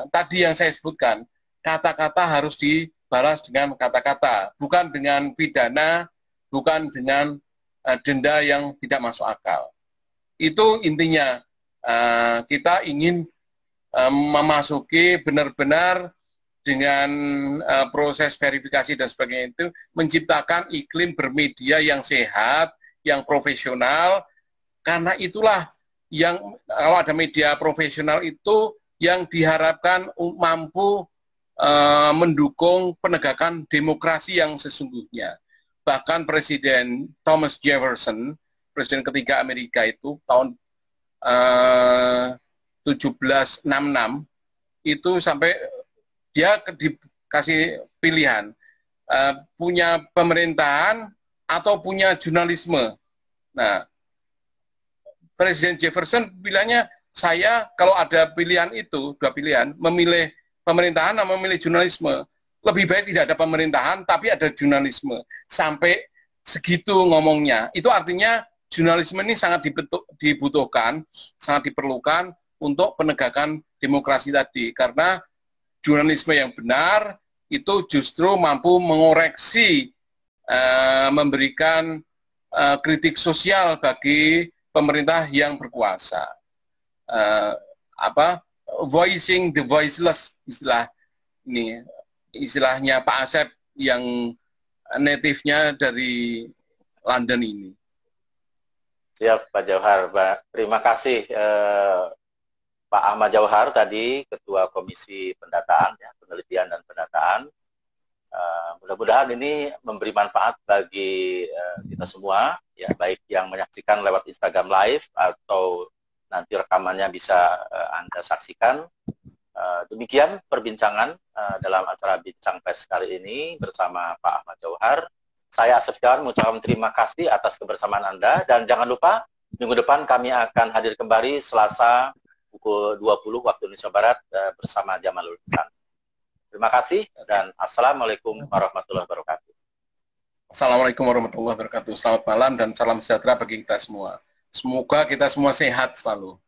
tadi yang saya sebutkan, kata-kata harus dibalas dengan kata-kata, bukan dengan pidana, bukan dengan denda yang tidak masuk akal. Itu intinya. Kita ingin memasuki benar-benar dengan proses verifikasi dan sebagainya itu menciptakan iklim bermedia yang sehat, yang profesional, karena itulah yang kalau ada media profesional itu yang diharapkan mampu mendukung penegakan demokrasi yang sesungguhnya. Bahkan Presiden Thomas Jefferson, Presiden ketiga Amerika itu tahun 1766 itu sampai dia dikasih pilihan punya pemerintahan atau punya jurnalisme. Nah, Presiden Jefferson bilangnya, saya kalau ada pilihan itu, dua pilihan, memilih pemerintahan atau memilih jurnalisme, lebih baik tidak ada pemerintahan tapi ada jurnalisme. Sampai segitu ngomongnya. Itu artinya jurnalisme ini sangat dibutuhkan, sangat diperlukan untuk penegakan demokrasi tadi. Karena jurnalisme yang benar itu justru mampu mengoreksi, memberikan kritik sosial bagi pemerintah yang berkuasa. Voicing the voiceless, istilahnya Pak Asep yang native-nya dari London ini. Siap Pak Jauhar. Terima kasih Pak Ahmad Jauhar tadi, Ketua Komisi Pendataan, ya, Penelitian dan Pendataan. Mudah-mudahan ini memberi manfaat bagi kita semua, ya, baik yang menyaksikan lewat Instagram Live atau nanti rekamannya bisa Anda saksikan. Demikian perbincangan dalam acara Bincang Pers kali ini bersama Pak Ahmad Jauhar. Saya Asep Setiawan mengucapkan terima kasih atas kebersamaan Anda, dan jangan lupa minggu depan kami akan hadir kembali Selasa pukul 20 waktu Indonesia Barat bersama Jamalul Ihsan. Terima kasih dan Assalamualaikum warahmatullahi wabarakatuh. Assalamualaikum warahmatullahi wabarakatuh. Selamat malam dan salam sejahtera bagi kita semua. Semoga kita semua sehat selalu.